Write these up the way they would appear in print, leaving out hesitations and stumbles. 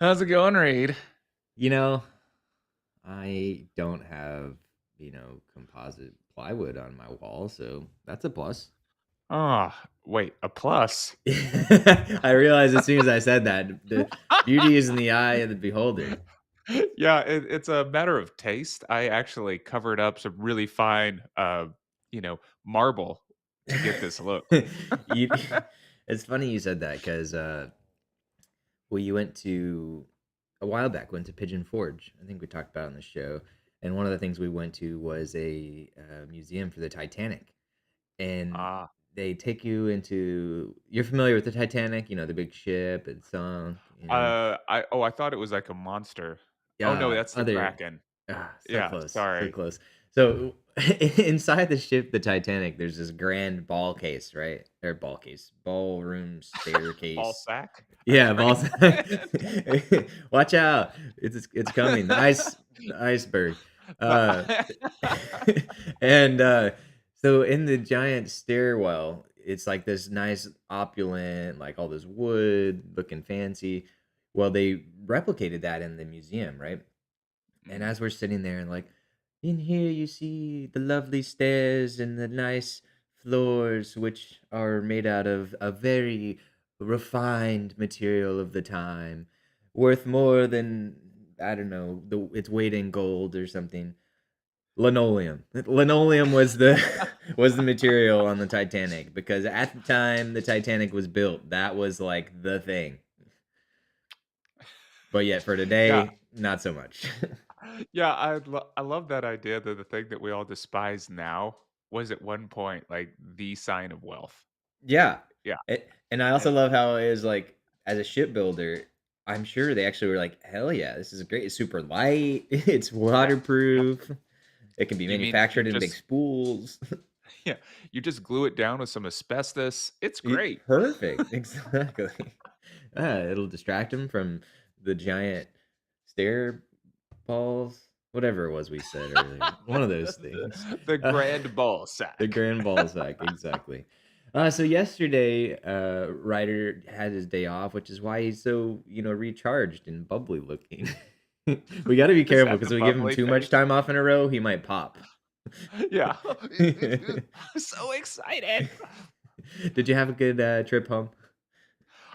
How's it going, Reed? You know, I don't have, composite plywood on my wall, so that's a plus. Ah, wait, a plus. I realized as soon as I said that, the beauty is in the eye of the beholder. Yeah, it's a matter of taste. I actually covered up some really fine, marble to get this look. you, it's funny you said that because we went to a while back, went to Pigeon Forge. I think we talked about it on the show, and one of the things we went to was a museum for the Titanic. And Ah, they take you into you're familiar with the Titanic, the big ship, it sunk. I thought it was like a monster. Oh no, that's the Other Kraken. so Yeah, close, so sorry. close. So inside the ship, the Titanic, there's this grand ball case, right? Or ball case, ballroom Ball staircase. sack, a Yeah, balls. Kraken. Watch out! It's coming. The iceberg. Uh, and so in the giant stairwell, it's like this nice opulent, like all this wood looking fancy. Well, they replicated that in the museum, right? And Mm. as we're sitting there and like, in here you see the lovely stairs and the nice floors, which are made out of a very refined material of the time, worth more than, I don't know, its weight in gold or something. Linoleum. Linoleum was the was the material on the Titanic because at the time the Titanic was built, that was like the thing. But yet for Yeah, today, not so much. yeah, I love that idea that the thing that we all despise now was at one point like the sign of wealth. Yeah. Yeah. And I also love how it is like as a shipbuilder, I'm sure they actually were like, hell yeah, this is great. It's super light, it's Yeah, yeah. waterproof, it can be You mean you manufactured in big just spools. yeah, you just glue it down with some asbestos. It's great. Perfect. Exactly. It'll distract him from the giant stair balls, whatever it was we said earlier. One of those things. The Uh, grand ball the sack. grand ball sack, exactly. So yesterday, Ryder had his day off, which is why he's so recharged and bubbly looking. We got to be Is careful that because the we give him bubbly too much face? time off in a row, he might pop. Yeah. I'm so excited. Did you have a good trip home?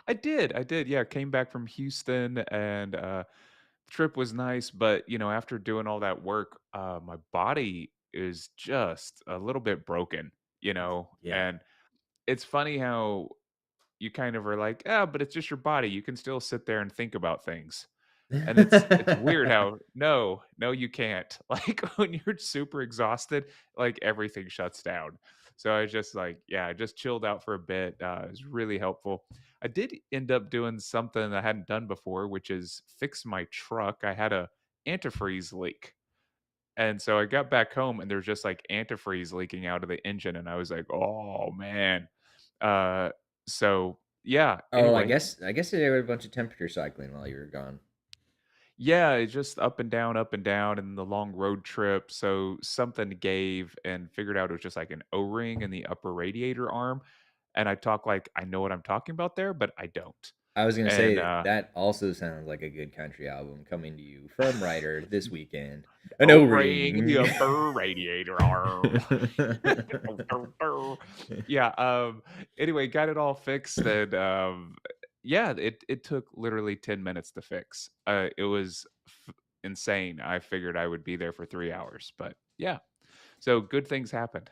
I did, yeah, came back from Houston and, trip was nice, but, after doing all that work, my body is just a little bit broken, Yeah. and it's funny how you kind of are like, "Ah, but it's just your body, you can still sit there and think about things." And it's weird how no, you can't. Like, when you're super exhausted, like, everything shuts down. So I just, like yeah, I just chilled out for a bit, it was really helpful. I did end up doing something I hadn't done before, which is fix my truck. I had a antifreeze leak, and so I got back home, and there's just, like, antifreeze leaking out of the engine, and I was like, "Oh, man." Uh, so, yeah, Oh, I anyway. guess I guess there were a bunch of temperature cycling while you were gone. Yeah, it's just up and down, and the long road trip. So something gave and figured out it was just like an O-ring in the upper radiator arm. And I talk like I know what I'm talking about there, but I don't. I was gonna And say that also sounds like a good country album coming to you from Ryder this weekend. An O-ring in the O-ring. upper radiator arm. Yeah. Anyway, got it all fixed, and yeah, it took literally 10 minutes to fix. It was insane. I figured I would be there for 3 hours, but yeah. So good things happened.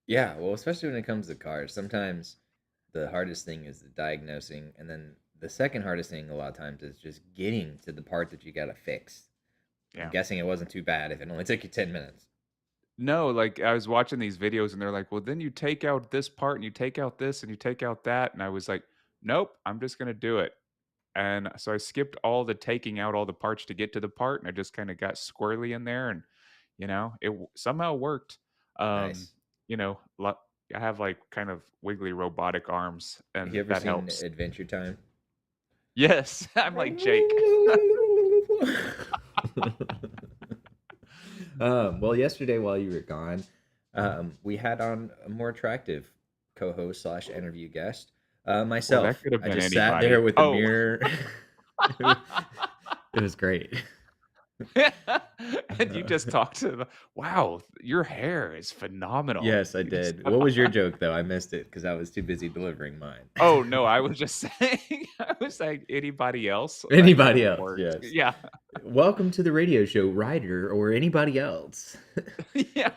Yeah, well, especially when it comes to cars, sometimes the hardest thing is the diagnosing, and then the second hardest thing a lot of times is just getting to the part that you gotta fix. I'm Yeah. guessing it wasn't too bad if it only took you 10 minutes. No, like I was watching these videos and they're like, well, then you take out this part and you take out this and you take out that. And I was like, nope, I'm just going to do it. And so I skipped all the taking out all the parts to get to the part, and I just kind of got squirrely in there, and somehow worked. Um, Nice. I have like kind of wiggly robotic arms, Have and you ever that seen helps. Adventure Time? Yes, I'm like Jake. Well, yesterday while you were gone, we had on a more attractive co-host slash interview guest. Well, that Myself, could have I been just sat there anybody. with a Oh, mirror. It was great. And you just talked to the wow, your hair is phenomenal. Yes, I You just did. What was your joke, though? I missed it because I was too busy delivering mine. Oh, no, I was just saying I was like, anybody else? That Anybody kinda else, works. yes. Yeah. Welcome to the radio show, Ryder or anybody else. Yeah.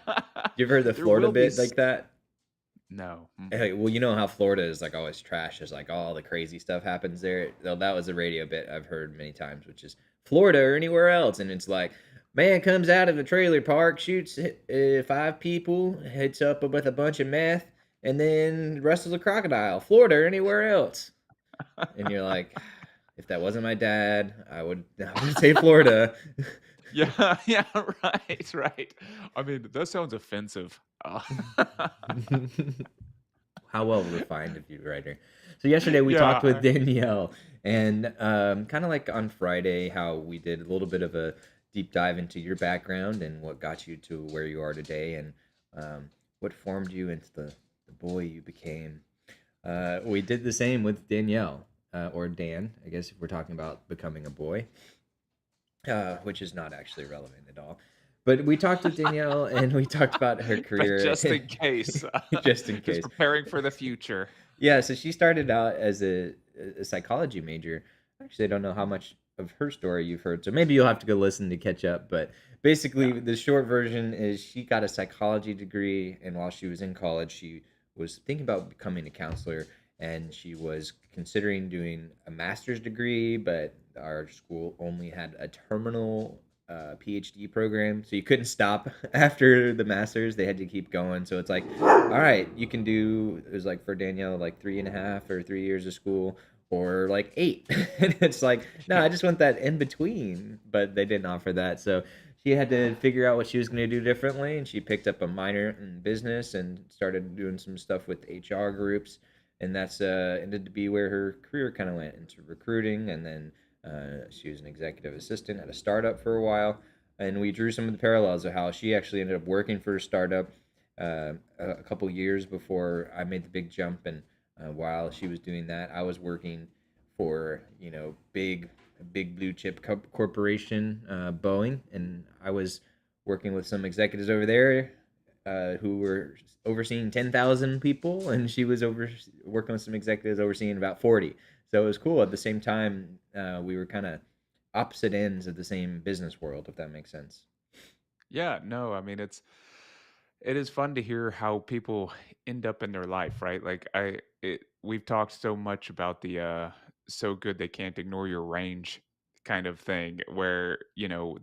You ever heard the There Florida will be bit s like that? No, Hey, well, you know how Florida is, like, always trash, there's, like, all the crazy stuff happens there? Though that was a radio bit I've heard many times, which is Florida or anywhere else, and it's like, man comes out of a trailer park, shoots, 5 people, hits up with a bunch of meth, and then wrestles a crocodile. Florida or anywhere else. And you're like, "If that wasn't my dad, I would say Florida." Yeah, yeah, right, right. I mean, that sounds offensive. How well refined of you, writer. So yesterday we talked with Yeah, Danielle, and kind of like on Friday, how we did a little bit of a deep dive into your background and what got you to where you are today, and what formed you into the boy you became. We did the same with Danielle, or Dan, I guess if we're talking about becoming a boy, which is not actually relevant at all. But we talked with Danielle, and we talked about her but just career, in case, just in just case. preparing for the future. Yeah, so she started out as a psychology major. Actually, I don't know how much of her story you've heard, so maybe you'll have to go listen to catch up. But Yeah, basically, the short version is she got a psychology degree, and while she was in college, she was thinking about becoming a counselor, and she was considering doing a master's degree, but our school only had a terminal PhD program, so you couldn't stop after the master's. They had to keep going. So it's like, all right, you can do. It was like for Danielle, like 3.5 or 3 years of school, or like 8. And it's like, no, yeah. I just want that in between. But they didn't offer that, so she had to figure out what she was going to do differently. And she picked up a minor in business and started doing some stuff with HR groups. And that's ended to be where her career kind of went into recruiting, and then she was an executive assistant at a startup for a while, and we drew some of the parallels of how she actually ended up working for a startup a couple years before I made the big jump. And while she was doing that, I was working for big blue chip corporation, Boeing, and I was working with some executives over there who were overseeing 10,000 people, and she was working with some executives overseeing about 40. So it was cool. At the same time, we were kind of opposite ends of the same business world, if that makes sense. Yeah, no, I mean, it is fun to hear how people end up in their life, right? Like we've talked so much about the so good they can't ignore your range kind of thing where,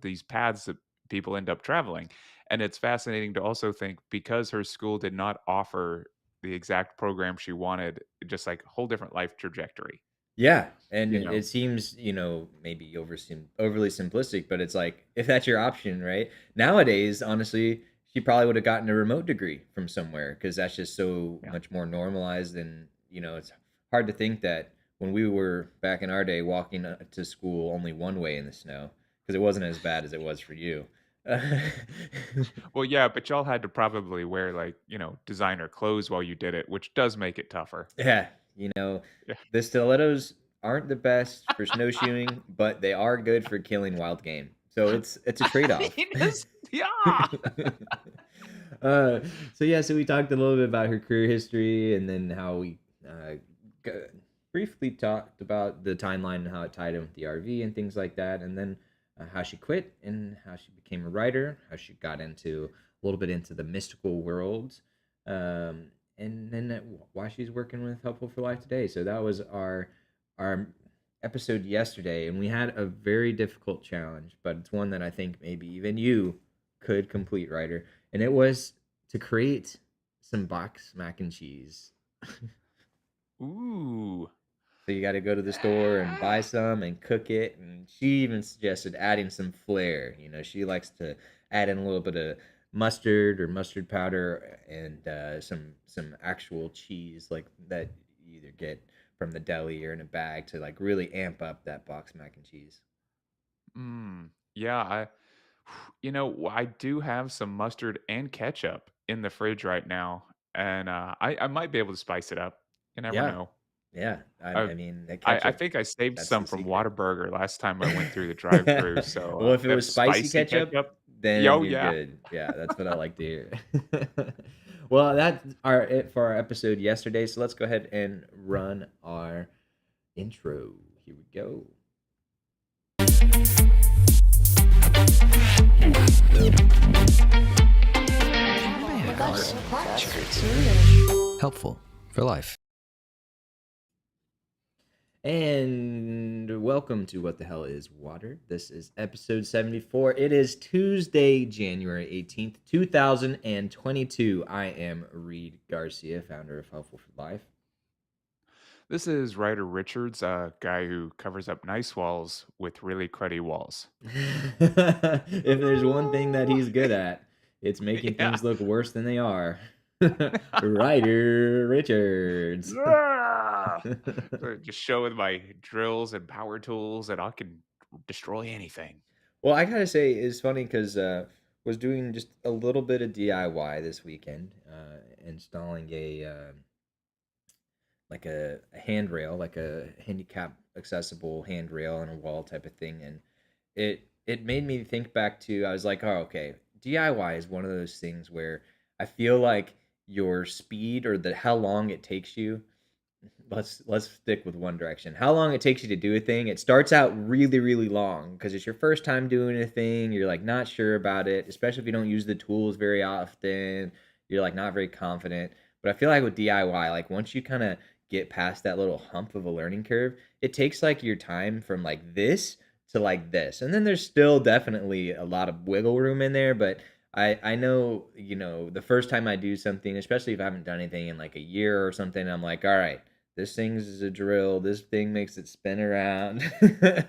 these paths that people end up traveling. And it's fascinating to also think because her school did not offer the exact program she wanted, just like whole different life trajectory, Yeah, and you it know. seems, maybe overly simplistic, but it's like if that's your option, right? Nowadays, honestly, she probably would have gotten a remote degree from somewhere because that's just so Yeah. much more normalized. And it's hard to think that when we were back in our day walking to school only one way in the snow because it wasn't as bad as it was for you. Well, yeah, but y'all had to probably wear like, designer clothes while you did it, which does make it tougher. Yeah, the stilettos aren't the best for Yeah. snowshoeing, but they are good for killing wild game. So it's a trade-off. Yeah. uh, so yeah, so we talked a little bit about her career history, and then how we g- briefly talked about the timeline and how it tied in with the RV and things like that, and then how she quit and how she became a writer, how she got into a little bit into the mystical world, um, and then why she's working with Helpful for Life today. So that was our episode yesterday, and we had a very difficult challenge, but it's one that I think maybe even you could complete, writer, and it was to create some box mac and cheese. Ooh. So you got to go to the store and buy some and cook it. And she even suggested adding some flair. She likes to add in a little bit of mustard or mustard powder, and some actual cheese like that you either get from the deli or in a bag to like really amp up that box mac and cheese. Yeah, I do have some mustard and ketchup in the fridge right now, and I might be able to spice it up. You never Yeah. know. Yeah, Uh, I mean, the I ketchup, think I saved that's some the from secret. Whataburger last time I went through the drive-through, so, Well, if it that was spicy spicy ketchup, ketchup. then Oh, you're yeah. good. Yeah, that's what I like to hear. Well, that's our it for our episode yesterday, so let's go ahead and run our intro. Here we go. Helpful for life. And welcome to What the Hell is Water? This is episode 74. It is Tuesday, January 18th, 2022. I am Reed Garcia, founder of Helpful for Life. This is Ryder Richards, a guy who covers up nice walls with really cruddy walls. If there's one thing that he's good at, it's making Yeah. things look worse than they are. Ryder Richards. Ah! So just showing my drills and power tools, and I can destroy anything. Well, I gotta say, it's funny because was doing just a little bit of DIY this weekend, installing a like a handrail, like a handicap accessible handrail on a wall type of thing, and it made me think back to I was like, oh, okay, DIY is one of those things where I feel like your speed or the how long it takes you. Let's stick with one direction. How long it takes you to do a thing? It starts out really, really long because it's your first time doing a thing. You're like not sure about it, especially if you don't use the tools very often. You're like not very confident. But I feel like with DIY, like once you kind of get past that little hump of a learning curve, it takes like your time from like this to like this. And then there's still definitely a lot of wiggle room in there, but I know, the first time I do something, especially if I haven't done anything in like a year or something, I'm like, all right, this thing's is a drill. This thing makes it spin around.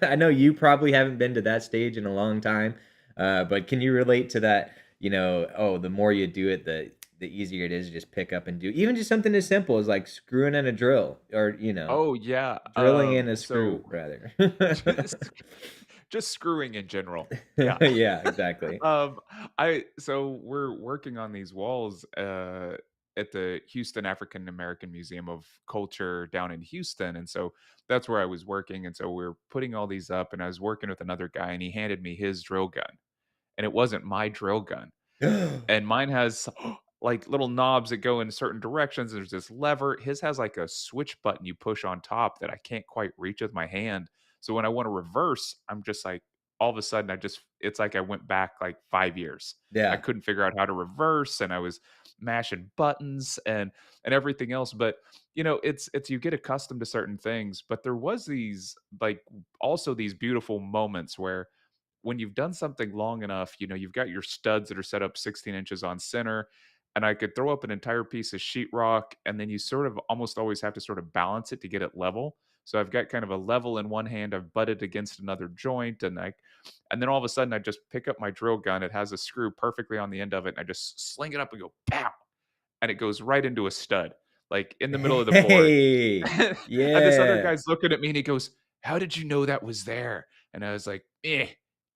I know you probably haven't been to that stage in a long time, but can you relate to that? Oh, the more you do it, the easier it is to just pick up and do. Even just something as simple as like screwing in a drill, or Oh, yeah, drilling in a screw, so rather. just just screwing in general. Yeah. Yeah, exactly. Um, we're working on these walls, at the Houston African American Museum of Culture down in Houston, and so that's where I was working, and so we're putting all these up, and I was working with another guy, and he handed me his drill gun, and it wasn't my drill gun. And mine has like little knobs that go in certain directions. There's this lever. His has like a switch button you push on top that I can't quite reach with my hand. So when I want to reverse, I'm just like all of a sudden it's like I went back like 5 years. I Yeah. couldn't figure out how to reverse and I was mashing buttons and everything else. But it's you get accustomed to certain things. But there was these like also these beautiful moments where when you've done something long enough, you've got your studs that are set up 16 inches on center, and I could throw up an entire piece of sheetrock, and then you sort of almost always have to sort of balance it to get it level. So I've got kind of a level in one hand, I've butted against another joint, and then all of a sudden I just pick up my drill gun. It has a screw perfectly on the end of it, and I just sling it up and go pow, and it goes right into a stud, like in the middle of the board. Hey, And this other yeah. guy's looking at me and he goes, "How did you know that was there?" And I was like, "Eh."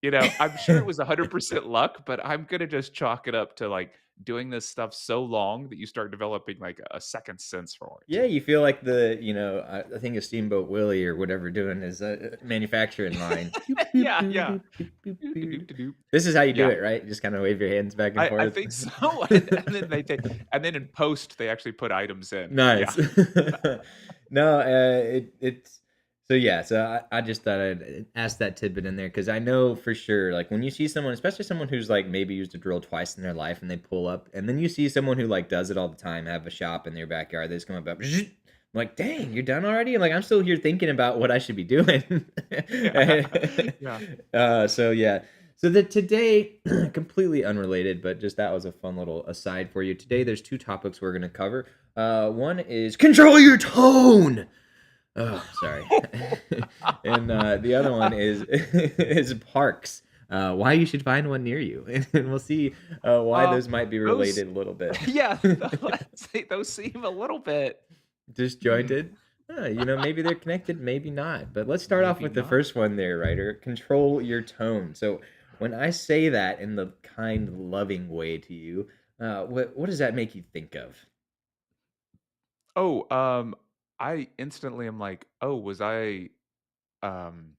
I'm sure it was 100% luck, but I'm gonna just chalk it up to like doing this stuff so long that you start developing like a second sense for it. Yeah, you feel like I think of Steamboat Willie or whatever doing his manufacturing line. Doop, doop, Yeah, doop, yeah. doop, doop, doop, doop. Doop-de-doop-de-doop. This is how you do Yeah, it, right? Just kind of wave your hands back and I forth. think so. And then in post they actually put items in. Yeah. Nice. No, it's so yeah. So I just thought I'd ask that tidbit in there because I know for sure, like when you see someone, especially someone who's like maybe used a drill twice in their life, and they pull up, and then you see someone who like does it all the time, have a shop in their backyard, they just come up, I'm like, dang, you're done already? I'm like, I'm still here thinking about what I should be doing. Yeah. Yeah. So yeah. So that today, completely unrelated, but just that was a fun little aside for you. Today, there's two topics we're going to cover. One is control your tone. Oh, sorry. And the other one is is parks. Why you should find one near you, and we'll see why Uh, those might be those related a little bit. yeah, let's say those seem a little bit Disjointed. Maybe they're connected, maybe not. But let's start off maybe with the not. first one there, Ryder. Control your tone. So when I say that in the kind, loving way to you, what does that make you think of? Oh, I instantly am like, "Oh, was I, um,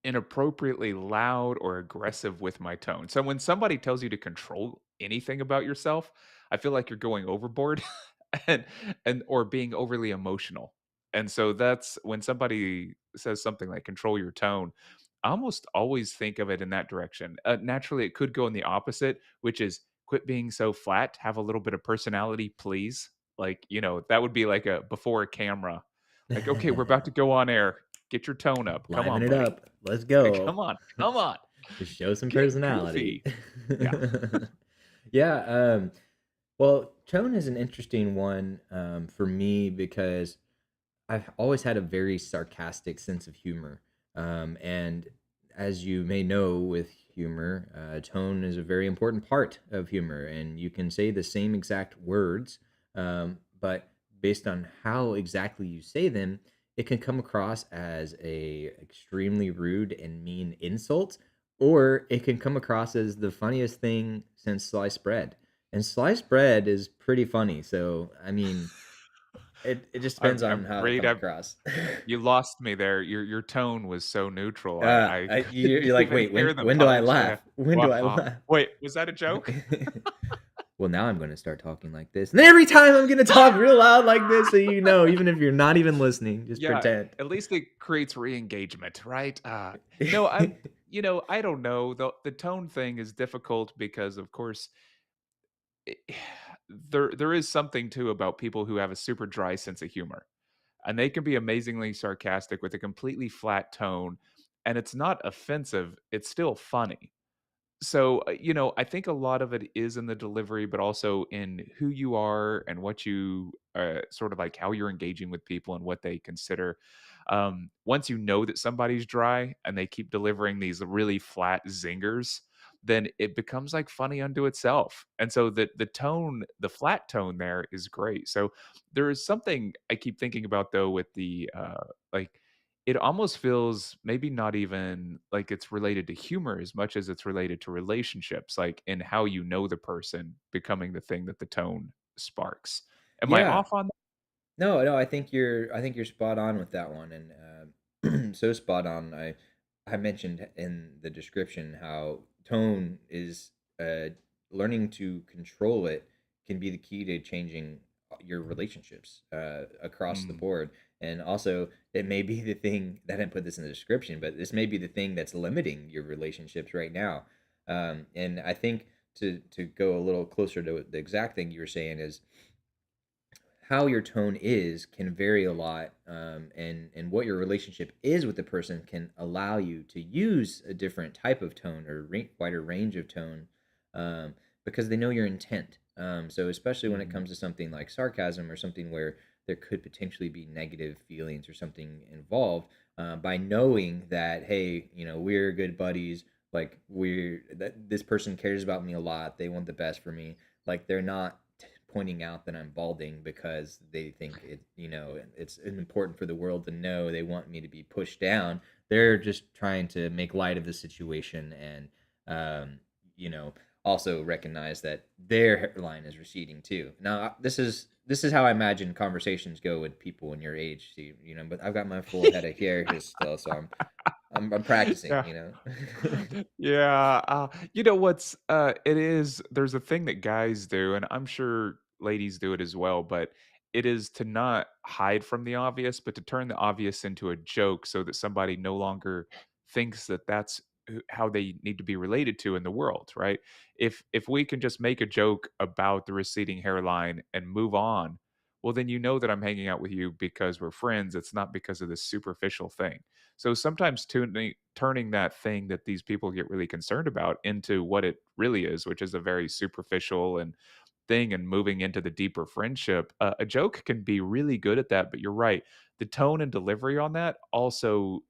inappropriately loud or aggressive with my tone?" So when somebody tells you to control anything about yourself, I feel like you're going overboard and or being overly emotional. And so that's when somebody says something like control your tone, I almost always think of it in that direction. Naturally, it could go in the opposite, which is quit being so flat, have a little bit of personality, please. Like, that would be like a before a camera. Like, okay, we're about to go on air. Get your tone up. Come Liven on, it buddy. up. Let's go. Come on. Come on. Just show some Get personality. goofy. Yeah. Yeah, well, tone is an interesting one, for me because I've always had a very sarcastic sense of humor. And as you may know with humor, tone is a very important part of humor. And you can say the same exact words, but based on how exactly you say them, it can come across as a extremely rude and mean insult, or it can come across as the funniest thing since sliced bread. And sliced bread is pretty funny. So, I mean, it just depends I'm on how it afraid comes I've across. you lost me there. Your tone was so neutral. I You're couldn't like, even "Wait, hear the when do I punch. Yeah. laugh? When do I Wow. laugh?" Wait, was that a joke? Well, now I'm gonna start talking like this, and every time I'm gonna talk real loud like this, so you know, even if you're not even listening, just Yeah, pretend. at least it creates re-engagement, right? No, I don't know. The tone thing is difficult because, of course, it there is something too about people who have a super dry sense of humor, and they can be amazingly sarcastic with a completely flat tone, and it's not offensive, it's still funny. So, I think a lot of it is in the delivery, but also in who you are and what you sort of like how you're engaging with people and what they consider. Once you know that somebody's dry and they keep delivering these really flat zingers, then it becomes like funny unto itself. And so the tone, the flat tone there is great. So there is something I keep thinking about though with the like it almost feels maybe not even like it's related to humor as much as it's related to relationships, like in how you know the person becoming the thing that the tone sparks. Am I Yeah. off on No, no, I think you're spot on with that one, and, so spot on. I mentioned in the description how tone is, uh, learning to control it can be the key to changing your relationships, across the that? board, and also, it may be the thing I didn't put this in the description, but this may be the thing that's limiting your relationships right now, and I think to go a little closer to the exact thing you were saying is how your tone is can vary a lot, and what your relationship is with the person can allow you to use a different type of tone or wider range of tone, um, because they know your intent. So especially when it Mhm. comes to something like sarcasm or something where there could potentially be negative feelings or something involved, by knowing that, hey, we're good buddies, like we're that this person cares about me a lot, they want the best for me, like they're not pointing out that I'm balding because they think it's important for the world to know. They want me to be pushed down. They're just trying to make light of the situation and um, you know also recognize that their hairline is receding too. Now this is how I imagine conversations go with people in your age. See, but I've got my full head of hair here still, so I'm practicing. Yeah. Yeah, you know what's it is there's a thing that guys do, and I'm sure ladies do it as well, but it is to not hide from the obvious, but to turn the obvious into a joke so that somebody no longer thinks that that's how they need to be related to in the world, right? If we can just make a joke about the receding hairline and move on, well then you know that I'm hanging out with you because we're friends. It's not because of this superficial thing. So sometimes turning that thing that these people get really concerned about into what it really is, which is a very superficial and thing, and moving into the deeper friendship. A joke can be really good at that, but you're right. The tone and delivery on that also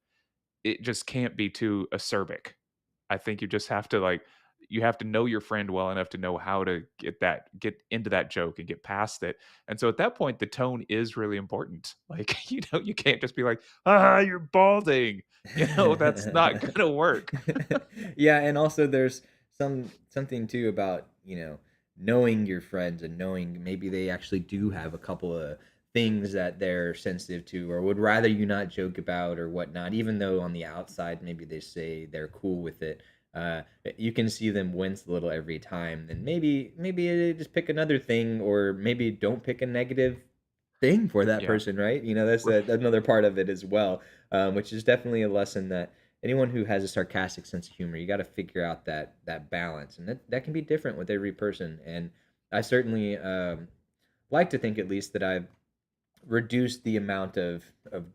it just can't be too acerbic. I think you just have to you have to know your friend well enough to know how to get into that joke and get past it. And so at that point, the tone is really important. Like, you can't just be like, you're balding. That's not gonna work. Yeah, and also there's something too about, knowing your friends and knowing maybe they actually do have a couple of things that they're sensitive to or would rather you not joke about or whatnot, even though on the outside maybe they say they're cool with it. You can see them wince a little every time. Then maybe just pick another thing, or maybe don't pick a negative thing for that Yeah. person, right? That's another part of it as well, which is definitely a lesson that anyone who has a sarcastic sense of humor, you got to figure out that balance, and that can be different with every person. And I certainly like to think, at least, that I've reduced the amount of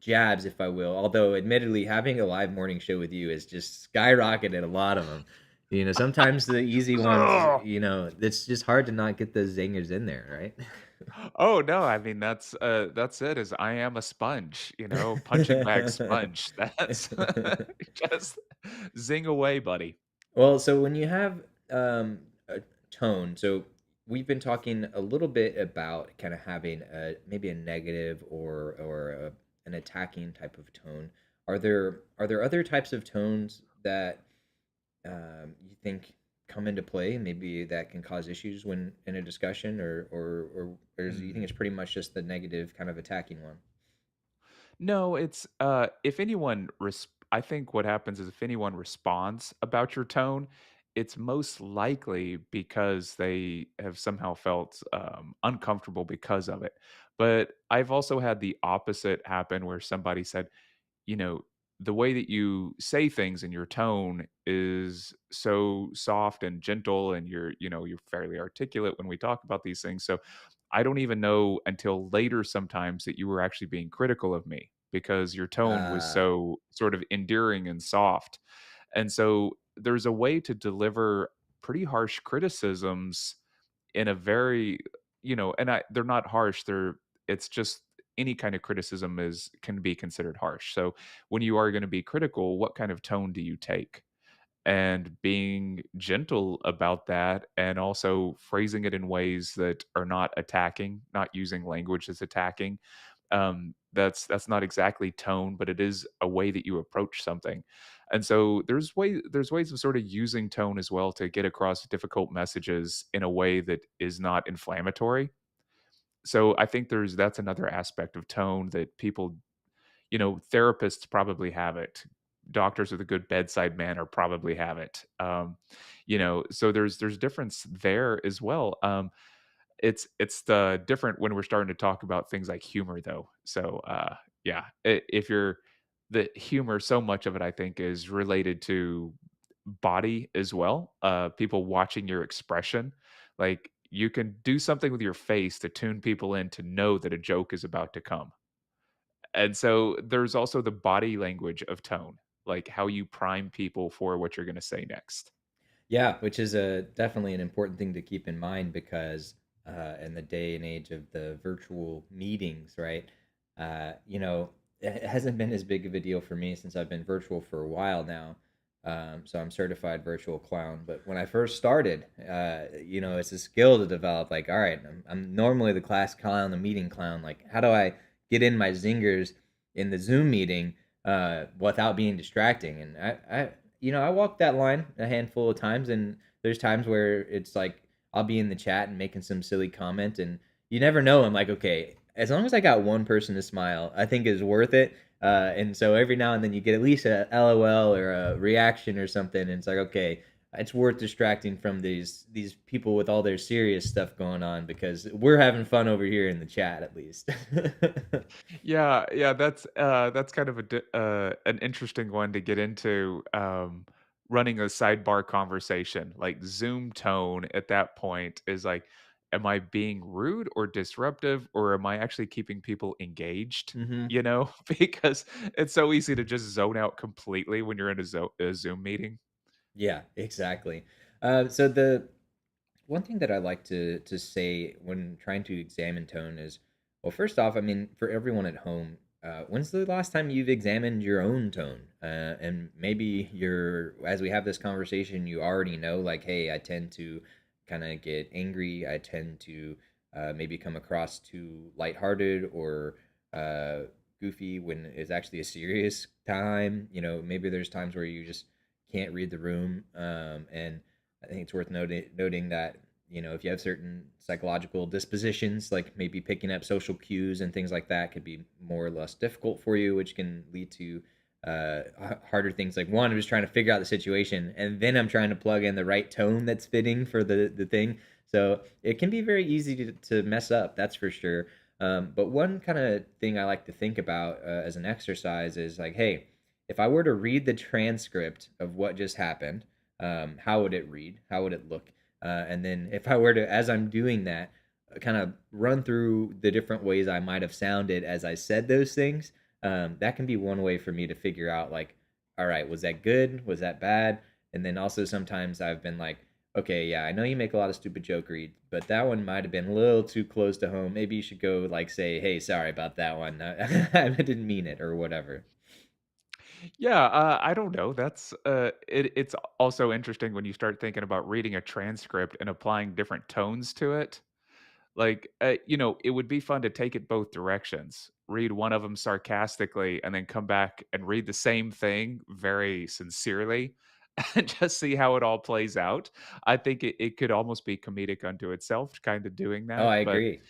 jabs, if I will. Although, admittedly, having a live morning show with you has just skyrocketed a lot of them. Sometimes the easy ones, Ugh. it's just hard to not get those zingers in there, right? Oh, no, I mean, that's it, is I am a sponge, punching bag sponge. That's just zing away, buddy. Well, so when you have a tone, so we've been talking a little bit about kind of having maybe a negative or an attacking type of tone. Are there other types of tones that you think come into play? Maybe that can cause issues when in a discussion, do you think Mm. it's pretty much just the negative kind of attacking one? No, it's, if anyone I think what happens is if anyone responds about your tone, it's most likely because they have somehow felt, uncomfortable because of it. But I've also had the opposite happen where somebody said, you know, the way that you say things and your tone is so soft and gentle and you're fairly articulate when we talk about these things. So I don't even know until later sometimes that you were actually being critical of me because your tone was Ah, so sort of endearing and soft. And so there's a way to deliver pretty harsh criticisms in a very and they're not harsh, it's just any kind of criticism is can be considered harsh. So when you are going to be critical, what kind of tone do you take? And being gentle about that and also phrasing it in ways that are not attacking, not using language that's attacking. That's not exactly tone, but it is a way that you approach something. And so there's ways of sort of using tone as well to get across difficult messages in a way that is not inflammatory. So I think that's another aspect of tone that people, therapists probably have it. Doctors with a good bedside manner probably have it. So there's difference there as well. It's the different when we're starting to talk about things like humor, though. So yeah, if you're the humor, so much of it I think is related to body as well. People watching your expression, like you can do something with your face to tune people in to know that a joke is about to come. And so there's also the body language of tone, like how you prime people for what you're gonna say next. yeah, which is a definitely an important thing to keep in mind because in the day and age of the virtual meetings, right? It hasn't been as big of a deal for me since I've been virtual for a while now. So I'm certified virtual clown. But when I first started, it's a skill to develop. Like, all right, I'm normally the class clown, the meeting clown. Like, how do I get in my zingers in the Zoom meeting without being distracting? And I walked that line a handful of times, and there's times where it's like I'll be in the chat and making some silly comment, and you never know. I'm like, okay, as long as I got one person to smile, I think is worth it. And so every now and then you get at least a LOL or a reaction or something, and it's like, okay, it's worth distracting from these people with all their serious stuff going on because we're having fun over here in the chat at least. Yeah, yeah, that's kind of an interesting one to get into, running a sidebar conversation. Like, Zoom tone at that point is like, am I being rude or disruptive, or am I actually keeping people engaged? hmm You know? Because it's so easy to just zone out completely when you're in a Zoom meeting. Yeah, exactly. So the one thing that I like to say when trying to examine tone is, well, first off, I mean, for everyone at home, when's the last time you've examined your own tone? And maybe as we have this conversation, you already know, like, hey, I tend to kind of get angry. I tend to maybe come across too lighthearted or uh, goofy when it's actually a serious time. Maybe there's times where you just can't read the room, and I think it's worth noting that if you have certain psychological dispositions, like maybe picking up social cues and things like that could be more or less difficult for you, which can lead to harder things. Like one, I'm just trying to figure out the situation, and then I'm trying to plug in the right tone that's fitting for the thing. So it can be very easy to mess up, that's for sure. But one kind of thing I like to think about as an exercise is like, hey, if I were to read the transcript of what just happened, how would it read? How would it look? And then if I were to, as I'm doing that, kind of run through the different ways I might have sounded as I said those things, that can be one way for me to figure out, like, all right, was that good? Was that bad? And then also sometimes I've been like, okay, yeah, I know you make a lot of stupid joke reads, but that one might have been a little too close to home. Maybe you should go like say, hey, sorry about that one. I didn't mean it or whatever. Yeah, I don't know. It's also interesting when you start thinking about reading a transcript and applying different tones to it. Like, it would be fun to take it both directions. Read one of them sarcastically and then come back and read the same thing very sincerely and just see how it all plays out. I think it could almost be comedic unto itself, kind of doing Oh, that. I But agree.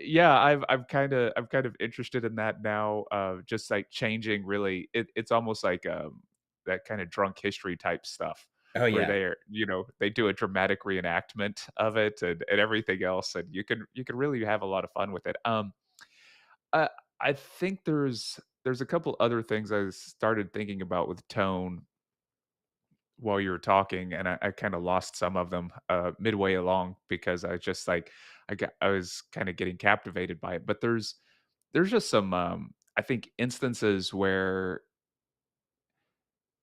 yeah, I'm kind of interested in that now. Just like changing, really, it's almost like that kind of drunk history type stuff Oh where yeah. they do a dramatic reenactment of it and everything else, and you can really have a lot of fun with it. I I think there's a couple other things I started thinking about with tone while you were talking, and I kind of lost some of them midway along because I just like I was kind of getting captivated by it. But there's just some I think instances where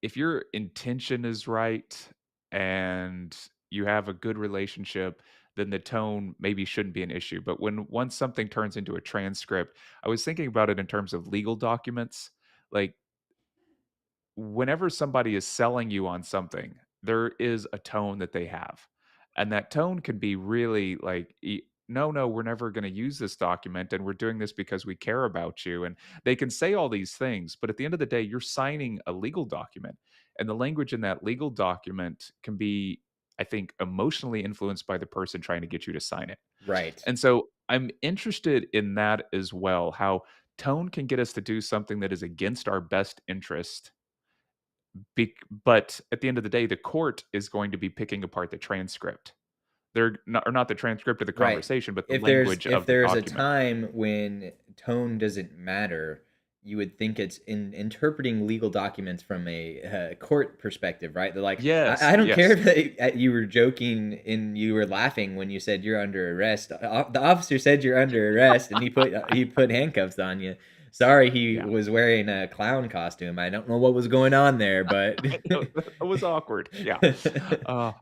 if your intention is right and you have a good relationship, then the tone maybe shouldn't be an issue. But when once something turns into a transcript, I was thinking about it in terms of legal documents. Like whenever somebody is selling you on something, there is a tone that they have. And that tone can be really like, no, no, we're never going to use this document. And we're doing this because we care about you. And they can say all these things. But at the end of the day, you're signing a legal document. And the language in that legal document can be, I think, emotionally influenced by the person trying to get you to sign it. Right. And so I'm interested in that as well, how tone can get us to do something that is against our best interest but at the end of the day, the court is going to be picking apart the transcript. They're not or not the transcript of the Right. conversation, but the If there's language if of the there's a document. time when tone doesn't matter, you would think it's in interpreting legal documents from a court perspective, right? They're like, Yes, I don't care yes. if you were joking and you were laughing when you said you're under arrest. The officer said you're under arrest, and he put handcuffs on you. Sorry, he Yeah. was wearing a clown costume. I don't know what was going on there, but I know, it was awkward. Yeah. Uh,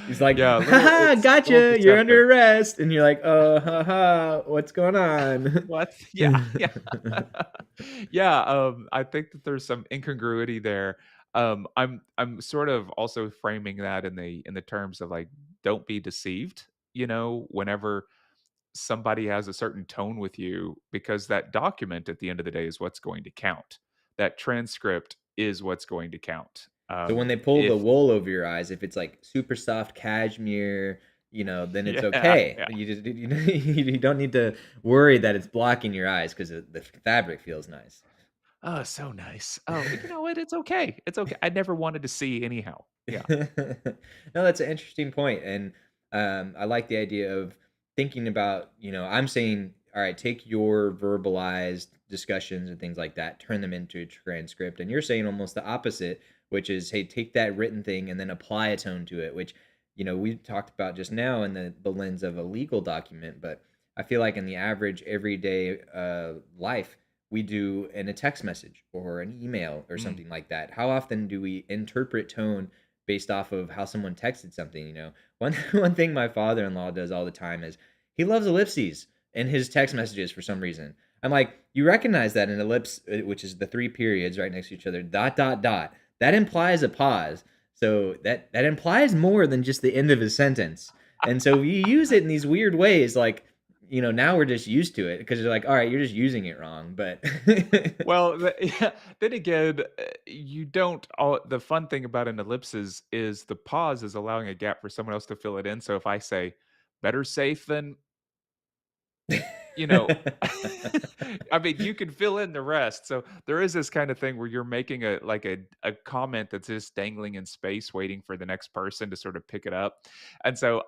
he's like, yeah, "Ha it's a little gotcha, you're deceptive. under arrest." And you're like, what's going on?" What? Yeah, yeah. Yeah, I think that there's some incongruity there. I'm sort of also framing that in the terms of, like, don't be deceived, whenever somebody has a certain tone with you because that document at the end of the day is what's going to count. That transcript is what's going to count. So when they pull the If wool over your eyes, if it's like super soft cashmere, then it's yeah, okay. yeah. You just you don't need to worry that it's blocking your eyes because the fabric feels nice. Oh, so nice. Oh, you know what? It's okay. It's okay. I never wanted to see anyhow. Yeah. No, that's an interesting point, and I like the idea of thinking about. I'm saying, all right, take your verbalized discussions and things like that, turn them into a transcript, and you're saying almost the opposite, which is, hey, take that written thing and then apply a tone to it, which we talked about just now in the lens of a legal document, but I feel like in the average everyday life we do in a text message or an email or Mm. something like that. How often do we interpret tone based off of how someone texted something? One thing my father-in-law does all the time is he loves ellipses in his text messages for some reason. I'm like, you recognize that an ellipse, which is the three periods right next to each other, dot dot dot. That implies a pause. So that implies more than just the end of a sentence. And so you use it in these weird ways, like now we're just used to it because you're like, all right, you're just using it wrong. But Well, yeah, then again, you don't all the fun thing about an ellipsis is the pause is allowing a gap for someone else to fill it in. So if I say, better safe than, you know, I mean, you can fill in the rest. So there is this kind of thing where you're making a comment that's just dangling in space, waiting for the next person to sort of pick it up. And so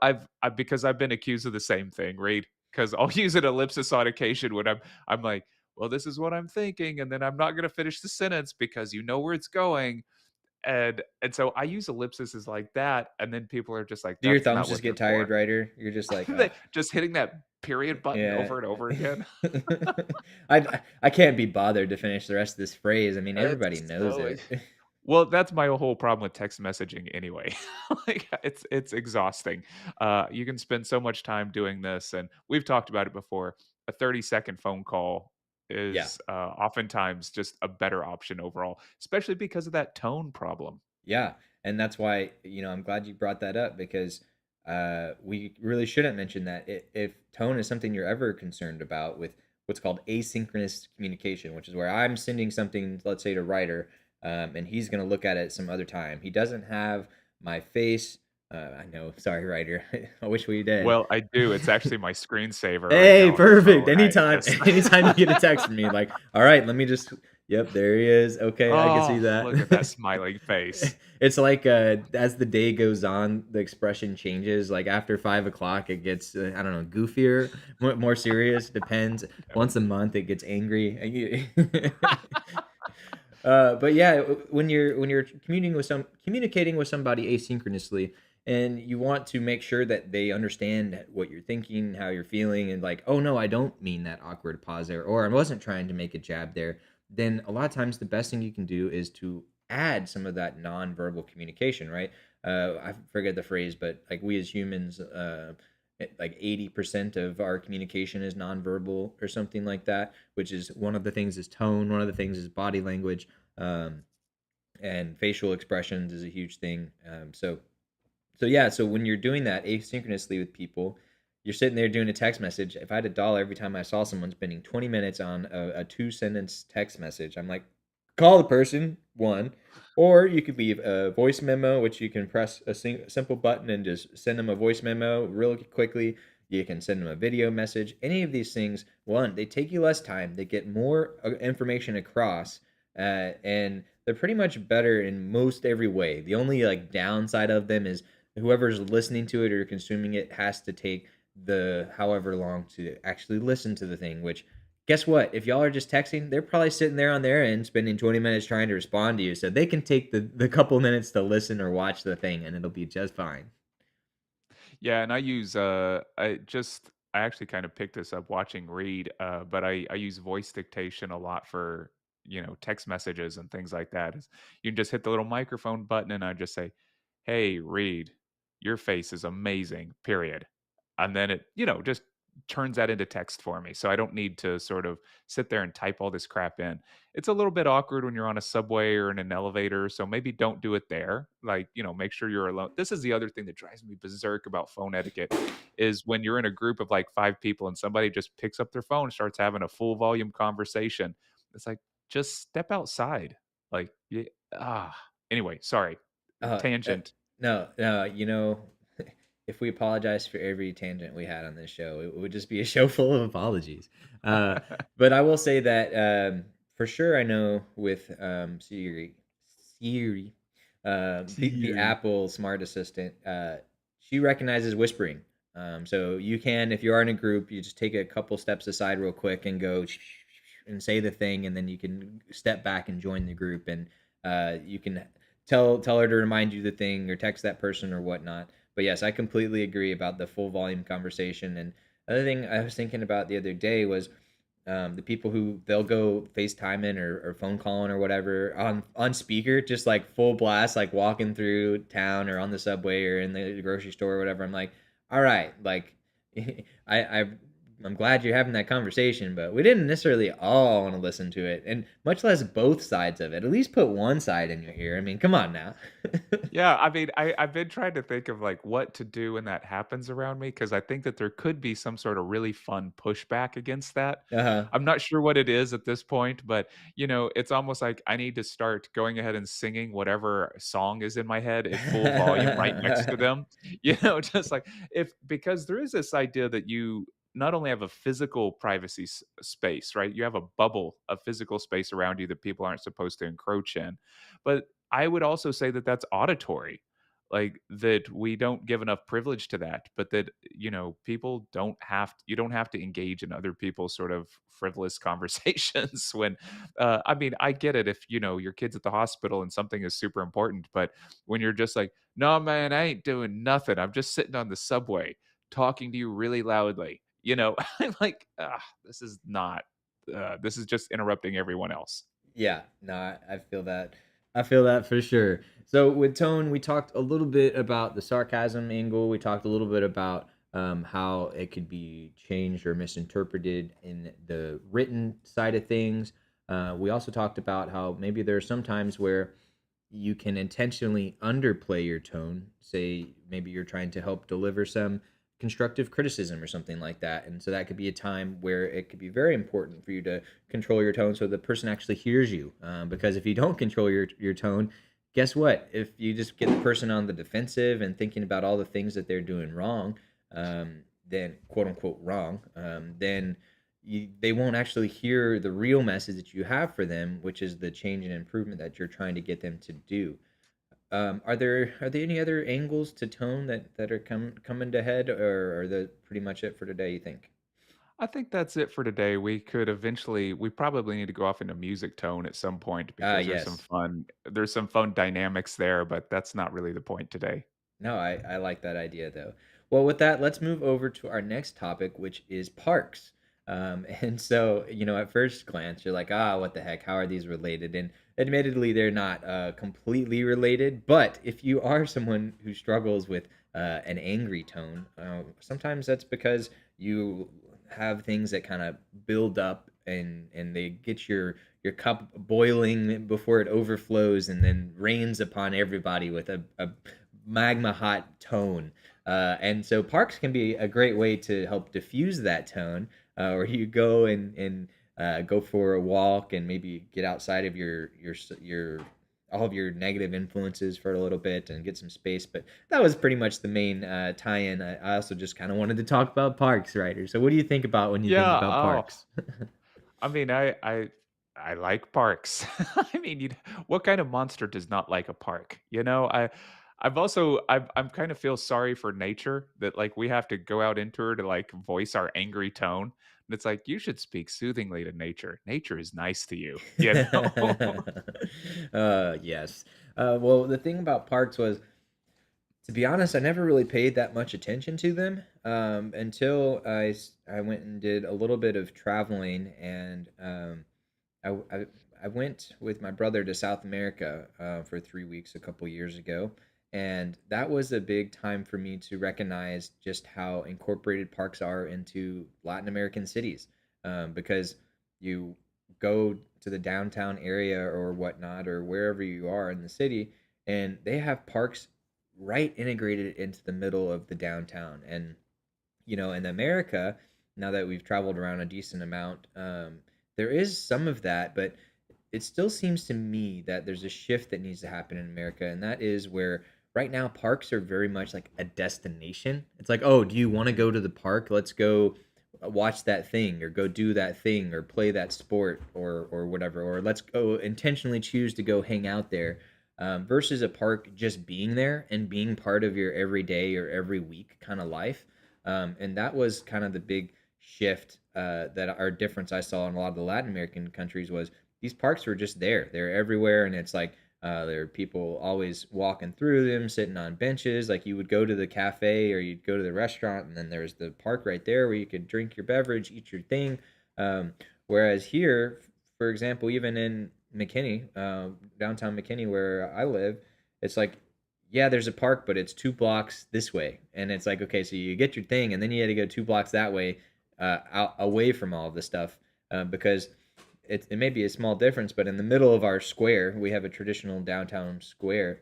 because I've been accused of the same thing, right? Because I'll use an ellipsis on occasion when I'm like, well, this is what I'm thinking, and then I'm not going to finish the sentence because you know where it's going. And so I use ellipses like that, and then people are just like, Do your that's thumbs not just what get they're tired, for. writer? You're just like, They ugh. just hitting that period button Yeah. over and over again. I can't be bothered to finish the rest of this phrase. I mean, everybody It's knows so it. Well, that's my whole problem with text messaging anyway. Like, it's exhausting. You can spend so much time doing this, and we've talked about it before. A 30-second phone call Yeah. is, oftentimes just a better option overall, especially because of that tone problem. Yeah, and that's why, I'm glad you brought that up because we really shouldn't mention that if tone is something you're ever concerned about with what's called asynchronous communication, which is where I'm sending something, let's say to Ryder, and he's going to look at it some other time. He doesn't have my face. I know, sorry, Ryder. I wish we did. Well, I do, it's actually my screensaver right Hey, now on the perfect. phone. I Anytime, just anytime you get a text from me, like, all right, let me just. Yep, there he is. Okay, I can see Oh, that. look at that smiling face. It's like, as the day goes on, the expression changes. Like after 5 o'clock, it gets I don't know, goofier, more serious. Depends. No. Once a month, it gets angry. But yeah, when you're communicating with somebody asynchronously, and you want to make sure that they understand what you're thinking, how you're feeling, and like, oh no, I don't mean that awkward pause there, or I wasn't trying to make a jab there. Then a lot of times the best thing you can do is to add some of that nonverbal communication, right? I forget the phrase, but like we as humans, like 80% of our communication is nonverbal or something like that, which is one of the things is tone, one of the things is body language, um, and facial expressions is a huge thing. So yeah, so when you're doing that asynchronously with people, you're sitting there doing a text message. If I had a dollar every time I saw someone spending 20 minutes on a 2 sentence text message, I'm like, call the person, one, or you could leave a voice memo, which you can press a simple button and just send them a voice memo really quickly. You can send them a video message. Any of these things, one, they take you less time, they get more information across, and they're pretty much better in most every way. The only like downside of them is whoever's listening to it or consuming it has to take the however long to actually listen to the thing, which guess what? If y'all are just texting, they're probably sitting there on their end spending 20 minutes trying to respond to you. So they can take the couple minutes to listen or watch the thing and it'll be just fine. Yeah, and I actually kind of picked this up watching Reed, but I use voice dictation a lot for, text messages and things like that. You can just hit the little microphone button and I just say, "Hey, Reed, your face is amazing." Period. And then it, just turns that into text for me. So I don't need to sort of sit there and type all this crap in. It's a little bit awkward when you're on a subway or in an elevator, so maybe don't do it there. Like, make sure you're alone. This is the other thing that drives me berserk about phone etiquette is when you're in a group of like 5 people and somebody just picks up their phone and starts having a full volume conversation. It's like, just step outside. Like, ah. Anyway, sorry. Uh, uh, Tangent. no, no, if we apologize for every tangent we had on this show, it would just be a show full of apologies. Uh, but I will say that for sure, I know with Siri, the Siri. Apple Smart Assistant, she recognizes whispering. So you can, if you are in a group, you just take a couple steps aside real quick and go and say the thing, and then you can step back and join the group, and you can tell her to remind you the thing or text that person or whatnot. But yes, I completely agree about the full volume conversation. And another thing I was thinking about the other day was the people who they'll go FaceTiming or phone calling or whatever on speaker, just like full blast, like walking through town or on the subway or in the grocery store or whatever. I'm like, all right, like I I'm glad you're having that conversation, but we didn't necessarily all want to listen to it, and much less both sides of it. At least put one side in your ear. I mean, come on now. Yeah, I mean, I've been trying to think of, like, what to do when that happens around me because I think that there could be some sort of really fun pushback against that. Uh-huh. I'm not sure what it is at this point, but, it's almost like I need to start going ahead and singing whatever song is in my head at full volume right next to them. Just like if because there is this idea that you not only have a physical privacy space, right? You have a bubble of physical space around you that people aren't supposed to encroach in. But I would also say that that's auditory, like, that we don't give enough privilege to that, but that, people don't have you don't have to engage in other people's sort of frivolous conversations when, I mean, I get it if, your kid's at the hospital and something is super important, but when you're just like, "No, man, I ain't doing nothing. I'm just sitting on the subway talking to you really loudly," I'm like, "Ugh, this is just interrupting everyone else." Yeah, no, I feel that. I feel that for sure. So with tone, we talked a little bit about the sarcasm angle. We talked a little bit about how it could be changed or misinterpreted in the written side of things. We also talked about how maybe there are some times where you can intentionally underplay your tone. Say maybe you're trying to help deliver some constructive criticism or something like that. And so that could be a time where it could be very important for you to control your tone so the person actually hears you. Because if you don't control your tone, guess what? If you just get the person on the defensive and thinking about all the things that they're doing wrong, then quote unquote wrong, then they won't actually hear the real message that you have for them, which is the change and improvement that you're trying to get them to do. Are there any other angles to tone that are coming to head, or are the pretty much it for today? You think? I think that's it for today. We probably need to go off into music tone at some point Ah, because yes. there's some fun dynamics there, but that's not really the point today. No, I like that idea though. Well, with that, let's move over to our next topic, which is parks. And so, at first glance, you're like, ah, what the heck? How are these related? And admittedly, they're not completely related. But if you are someone who struggles with an angry tone, sometimes that's because you have things that kind of build up and they get your cup boiling before it overflows and then rains upon everybody with a magma hot tone. And so parks can be a great way to help diffuse that tone, where you go and go for a walk and maybe get outside of your all of your negative influences for a little bit and get some space. But that was pretty much the main tie-in. I also just kind of wanted to talk about parks, Ryder. So what do you think about when you think Yeah, about oh, parks? I mean, I like parks. I mean, what kind of monster does not like a park? I'm kind of feel sorry for nature that like we have to go out into her to like voice our angry tone. And it's like you should speak soothingly to nature. Nature is nice to you. Yes. Well, the thing about parks was, to be honest, I never really paid that much attention to them until I went and did a little bit of traveling, and I, w- I went with my brother to South America for 3 weeks a couple years ago, and that was a big time for me to recognize just how incorporated parks are into Latin American cities, because you go to the downtown area or whatnot or wherever you are in the city, and they have parks right integrated into the middle of the downtown. And in America, now that we've traveled around a decent amount, there is some of that, but it still seems to me that there's a shift that needs to happen in America, and that is where right now parks are very much like a destination. It's like, oh, do you want to go to the park? Let's go watch that thing, or go do that thing, or play that sport, or whatever, or let's go intentionally choose to go hang out there. Versus a park just being there and being part of your everyday or every week kind of life. And that was kind of the big shift, that our difference I saw in a lot of the Latin American countries was these parks were just there. They're everywhere, and it's like there are people always walking through them, sitting on benches. Like you would go to the cafe or you'd go to the restaurant, and then there's the park right there where you could drink your beverage, eat your thing. Um, Whereas here, for example, even in McKinney, downtown McKinney, where I live, it's like, yeah, there's a park, but it's 2 blocks this way, and it's like, okay, so you get your thing, and then you had to go 2 blocks that way. out away from all of this stuff, because it may be a small difference, but in the middle of our square, we have a traditional downtown square.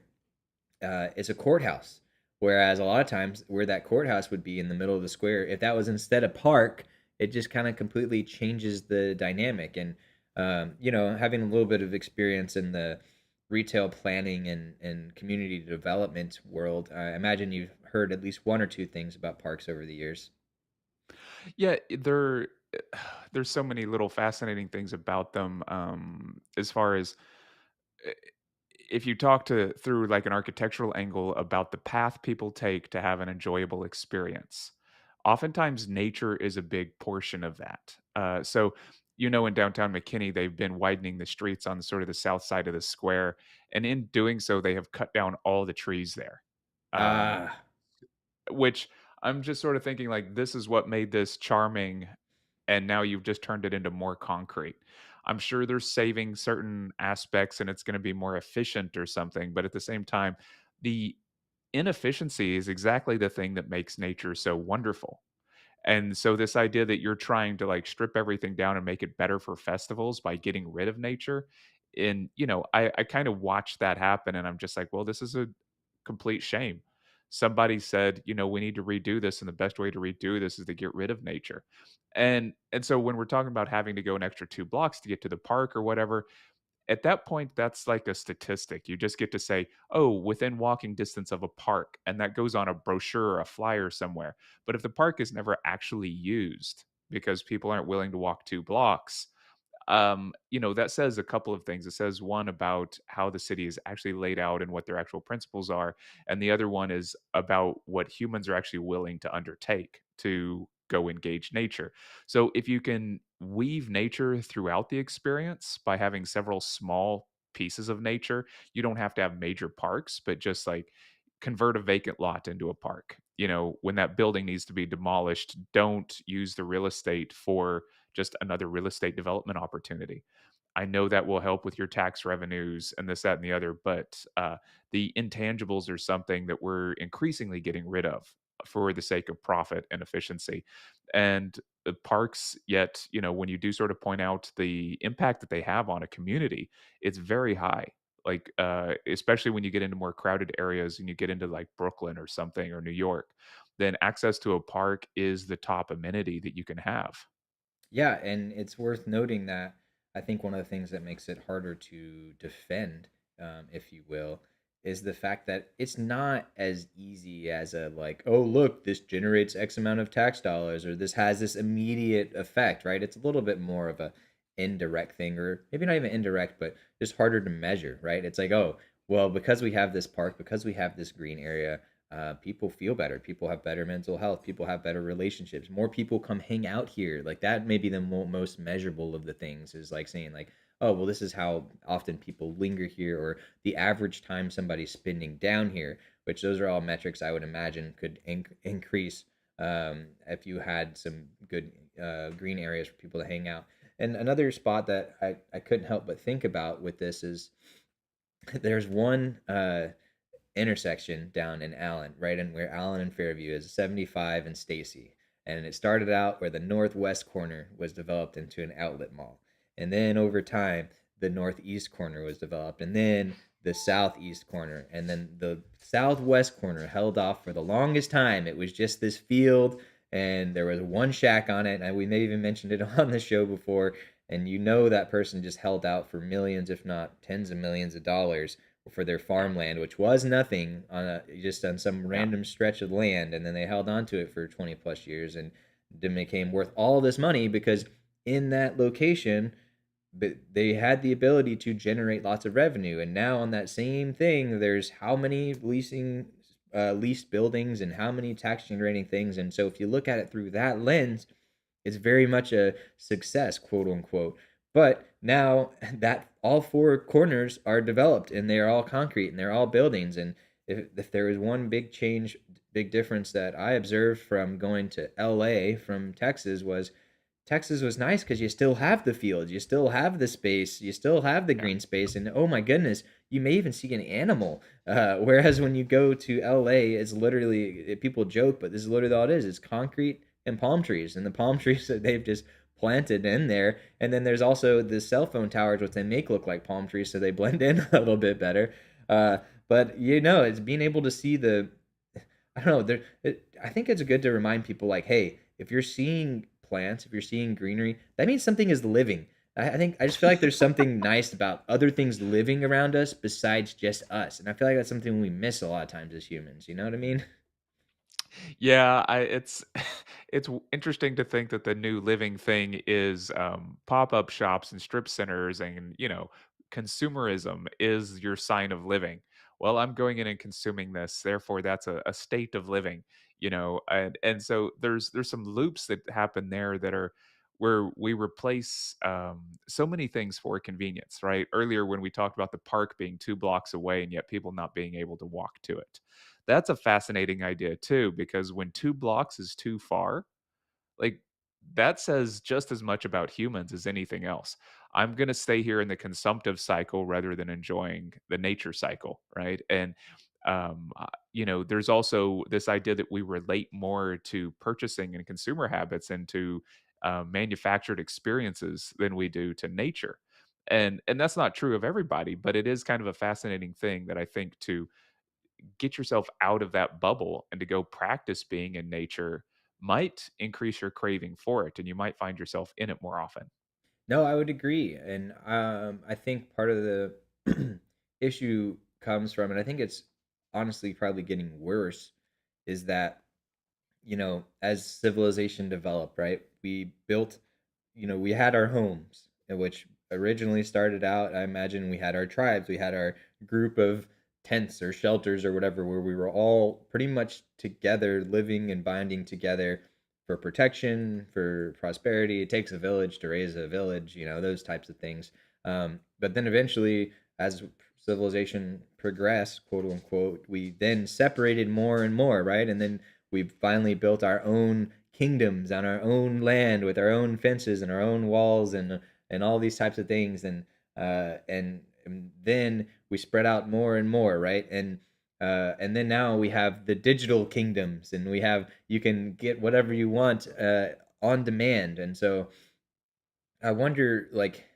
Is a courthouse. Whereas a lot of times, where that courthouse would be in the middle of the square, if that was instead a park, it just kind of completely changes the dynamic. And having a little bit of experience in the retail planning and community development world, I imagine you've heard at least one or two things about parks over the years. Yeah, there's so many little fascinating things about them, as far as I if you talk to through, like, an architectural angle about the path people take to have an enjoyable experience. Oftentimes, nature is a big portion of that. In downtown McKinney, they've been widening the streets on sort of the south side of the square, and in doing so, they have cut down all the trees there. Um, Ah, which I'm just sort of thinking, like, this is what made this charming, and now you've just turned it into more concrete. I'm sure they're saving certain aspects and it's gonna be more efficient or something, but at the same time, the inefficiency is exactly the thing that makes nature so wonderful. And so this idea that you're trying to, like, strip everything down and make it better for festivals by getting rid of nature, I kind of watched that happen and I'm just like, "Well, this is a complete shame." Somebody said, "We need to redo this, and the best way to redo this is to get rid of nature." And so when we're talking about having to go an extra 2 blocks to get to the park or whatever, at that point, that's like a statistic. You just get to say, "Oh, within walking distance of a park," and that goes on a brochure or a flyer somewhere. But if the park is never actually used because people aren't willing to walk 2 blocks, that says a couple of things. It says one about how the city is actually laid out and what their actual principles are, and the other one is about what humans are actually willing to undertake to go engage nature. So if you can weave nature throughout the experience by having several small pieces of nature, you don't have to have major parks, but just like convert a vacant lot into a park. When that building needs to be demolished, don't use the real estate for just another real estate development opportunity. I know that will help with your tax revenues and this, that, and the other, but the intangibles are something that we're increasingly getting rid of for the sake of profit and efficiency. And the parks, yet, when you do sort of point out the impact that they have on a community, it's very high. Like, especially when you get into more crowded areas and you get into like Brooklyn or something or New York, then access to a park is the top amenity that you can have. yeah, and it's worth noting that I think one of the things that makes it harder to defend, if you will, is the fact that it's not as easy as a like, oh, look, this generates X amount of tax dollars, or this has this immediate effect, right? It's a little bit more of a indirect thing, or maybe not even indirect, but just harder to measure, right? It's like, oh, well, because we have this park, because we have this green area, people feel better. People have better mental health. People have better relationships. More people come hang out here. Like that may be the most measurable of the things is like saying like, oh, well, this is how often people linger here, or the average time somebody's spending down here. Which those are all metrics I would imagine could increase if you had some good green areas for people to hang out. And another spot that I couldn't help but think about with this is there's one intersection down in Allen, right in where Allen and Fairview is, 75 and Stacy. And it started out where the northwest corner was developed into an outlet mall. And then over time, the northeast corner was developed, and then the southeast corner, and then the southwest corner held off for the longest time. It was just this field, and there was one shack on it. And we may even mentioned it on the show before. And that person just held out for millions, if not tens of millions of dollars for their Yeah. farmland, which was nothing just on some Yeah. random stretch of land, and then they held on to it for 20 plus years, and then became worth all this money because in that location, but they had the ability to generate lots of revenue. And now on that same thing, there's how many leased buildings and how many tax generating things. And so if you look at it through that lens, it's very much a success, quote unquote. But now that all four corners are developed and they're all concrete and they're all buildings. And if there was one big change, big difference that I observed from going to LA from Texas was nice because you still have the fields, you still have the space, you still have the Yeah. green space, and oh my goodness, you may even see an animal. Whereas when you go to LA, it's literally people joke, but this is literally all it is. It's concrete, and palm trees, and the palm trees that they've just planted in there. And then there's also the cell phone towers, which they make look like palm trees, so they blend in a little bit better. But it's being able to see the I don't know. I think it's good to remind people like, hey, if you're seeing plants, if you're seeing greenery, that means something is living. I think I just feel like there's something nice about other things living around us besides just us, and I feel like that's something we miss a lot of times as humans. You know what I mean? Yeah, I it's interesting to think that the new living thing is, pop-up shops and strip centers and, consumerism is your sign of living. Well, I'm going in and consuming this, therefore that's a state of living, and so there's some loops that happen there that are where we replace, so many things for convenience, right? Earlier when we talked about the park being 2 blocks away and yet people not being able to walk to it. That's a fascinating idea too, because when 2 blocks is too far, like, that says just as much about humans as anything else. I'm gonna stay here in the consumptive cycle rather than enjoying the nature cycle, right? And, there's also this idea that we relate more to purchasing and consumer habits and to, manufactured experiences than we do to nature. And that's not true of everybody, but it is kind of a fascinating thing that I think to get yourself out of that bubble and to go practice being in nature might increase your craving for it and you might find yourself in it more often. No, I would agree, and I think part of the issue comes from, and I think it's honestly probably getting worse, is that as civilization developed, right? We built, we had our homes, which originally started out, I imagine we had our tribes, we had our group of tents or shelters or whatever, where we were all pretty much together, living and binding together for protection, for prosperity. It takes a village to raise a village, those types of things. But then eventually, as civilization progressed, quote unquote, we then separated more and more, right? And then we finally built our own kingdoms on our own land with our own fences and our own walls and all these types of things, and then we spread out more and more, right? And then now we have the digital kingdoms, and we have you can get whatever you want on demand. And so I wonder, like,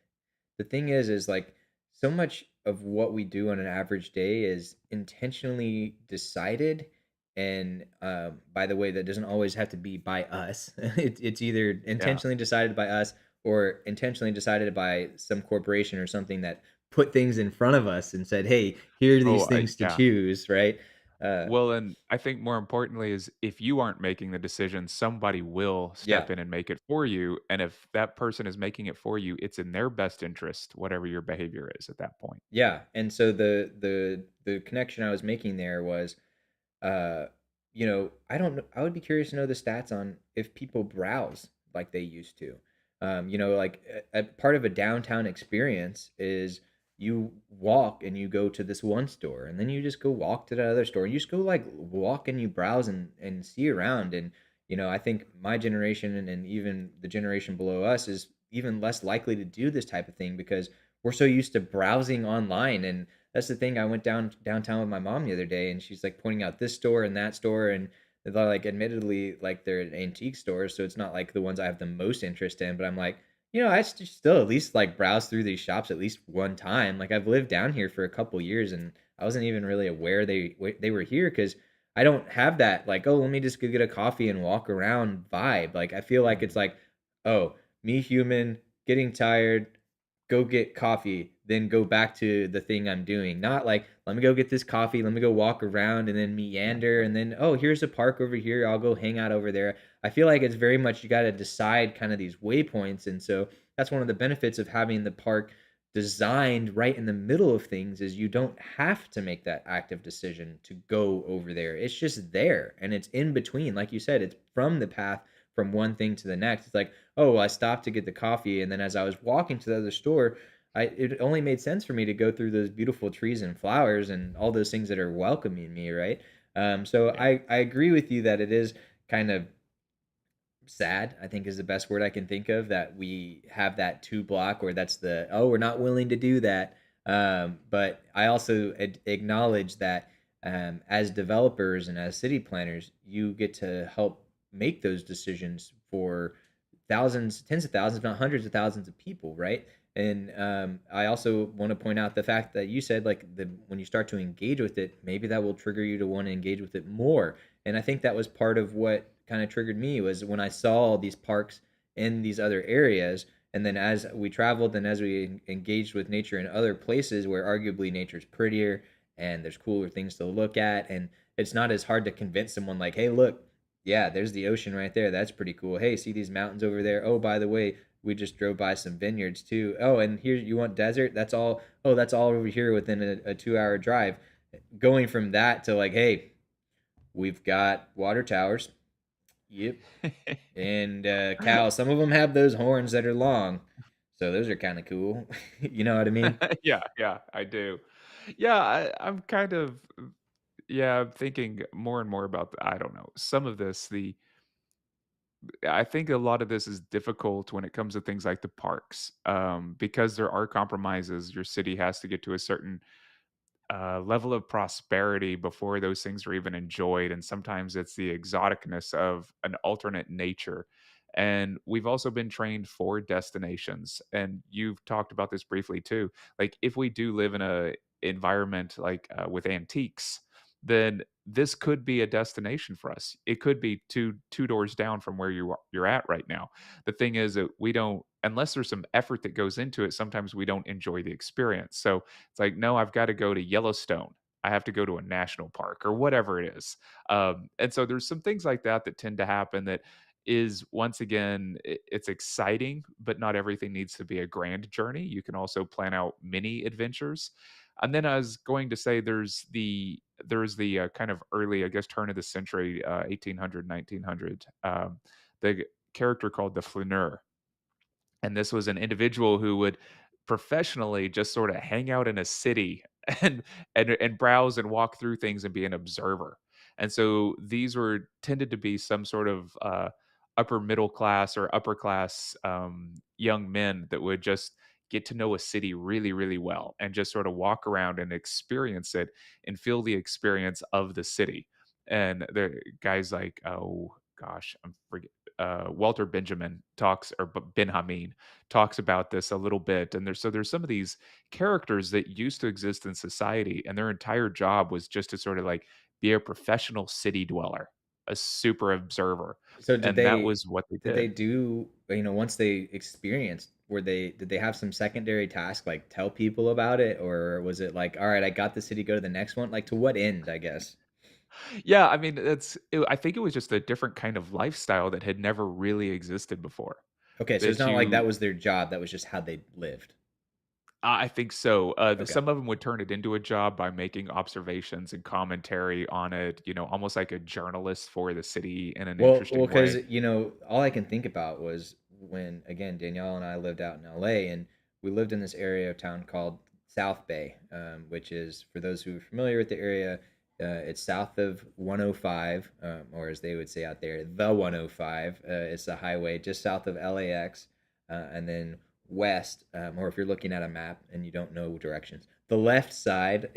the thing is like so much of what we do on an average day is intentionally decided. And by the way, that doesn't always have to be by us. It's either Yeah. intentionally decided by us or intentionally decided by some corporation or something that put things in front of us and said, hey, here are Oh, these things to yeah. choose, right? uh, Well, and I think more importantly is if you aren't making the decision, somebody will yeah. step in and make it for you. And if that person is making it for you, it's in their best interest, whatever your behavior is at that point. Yeah, and so the connection I was making there was, uh, I don't know. I would be curious to know the stats on if people browse like they used to. Like a part of a downtown experience is you walk and you go to this one store, and then you just go walk to the other store. You just go like walk and you browse and see around. And I think my generation and even the generation below us is even less likely to do this type of thing because we're so used to browsing online. And that's the thing. I went downtown with my mom the other day, and she's like pointing out this store and that store, and they're like, admittedly, like they're antique stores, so it's not like the ones I have the most interest in. But I'm like, I still at least like browse through these shops at least one time. Like I've lived down here for a couple years, and I wasn't even really aware they were here because I don't have that like, oh, let me just go get a coffee and walk around vibe. Like I feel like it's Mhm. like, oh, me human getting tired, go get coffee, then go back to the thing I'm doing. Not like, let me go get this coffee, let me go walk around and then meander and then, oh, here's a park over here, I'll go hang out over there. I feel like it's very much you got to decide kind of these waypoints. And so that's one of the benefits of having the park designed right in the middle of things is you don't have to make that active decision to go over there. It's just there and it's in between. Like you said, it's from the path from one thing to the next. It's like, oh, well, I stopped to get the coffee, and then as I was walking to the other store, it only made sense for me to go through those beautiful trees and flowers and all those things that are welcoming me, right? So Yeah. I agree with you that it is kind of sad, I think is the best word I can think of, that we have that 2 block where that's the, "Oh, we're not willing to do that." But I also acknowledge that, as developers and as city planners, you get to help make those decisions for thousands, tens of thousands, if not hundreds of thousands of people, right? And I also want to point out the fact that you said like the when you start to engage with it, maybe that will trigger you to want to engage with it more. And I think that was part of what kind of triggered me was when I saw these parks in these other areas. And then as we traveled and as we engaged with nature in other places where arguably nature's prettier and there's cooler things to look at, and it's not as hard to convince someone like, hey, look, yeah, there's the ocean right there. That's pretty cool. Hey, see these mountains over there? Oh, by the way, we just drove by some vineyards too. Oh, and here you want desert? That's all. Oh, that's all over here within a 2 hour drive. Going from that to like, hey, we've got water towers. Yep. And cows. Some of them have those horns that are long. So those are kind of cool. You know what I mean? Yeah, yeah, I do. Yeah, I'm kind of yeah, I'm thinking more and more about I don't know, some of this, I think a lot of this is difficult when it comes to things like the parks, because there are compromises. Your city has to get to a certain level of prosperity before those things are even enjoyed. And sometimes it's the exoticness of an alternate nature. And we've also been trained for destinations. And you've talked about this briefly too. Like if we do live in a environment like with antiques, then this could be a destination for us. It could be two doors down from where you're at right now. The thing is that we don't, unless there's some effort that goes into it. Sometimes we don't enjoy the experience. So it's like, no, I've got to go to Yellowstone. I have to go to a national park or whatever it is. And so there's some things like that that tend to happen that is once again it's exciting, but not everything needs to be a grand journey. You can also plan out mini adventures. And then I was going to say there's the kind of early, I guess, turn of the century, 1800, 1900, the character called the flaneur, and this was an individual who would professionally just sort of hang out in a city and and browse and walk through things and be an observer. And so these were tended to be some sort of upper middle class or upper class young men that would just get to know a city really, really well and just sort of walk around and experience it and feel the experience of the city. And the guys like, oh gosh, I'm forget Walter Benjamin talks, or Ben Hameen talks about this a little bit. And there's some of these characters that used to exist in society, and their entire job was just to sort of like be a professional city dweller, a super observer, So and that was what they did they did. do, once they experienced, were they did they have some secondary task, like tell people about it? Or was it like, all right, I got the city, go to the next one? Like to what end, I guess? Yeah, I mean, I think it was just a different kind of lifestyle that had never really existed before. Okay, so it's That not like that you was their job, that was just how they lived. I think so. Okay. Some of them would turn it into a job by making observations and commentary on it, almost like a journalist for the city in an Well, interesting because way. all I can think about was when again Danielle and I lived out in LA, and we lived in this area of town called South Bay, which is for those who are familiar with the area, it's south of 105, or as they would say out there, the 105. It's the highway just south of LAX, and then west, or if you're looking at a map and you don't know directions, the left side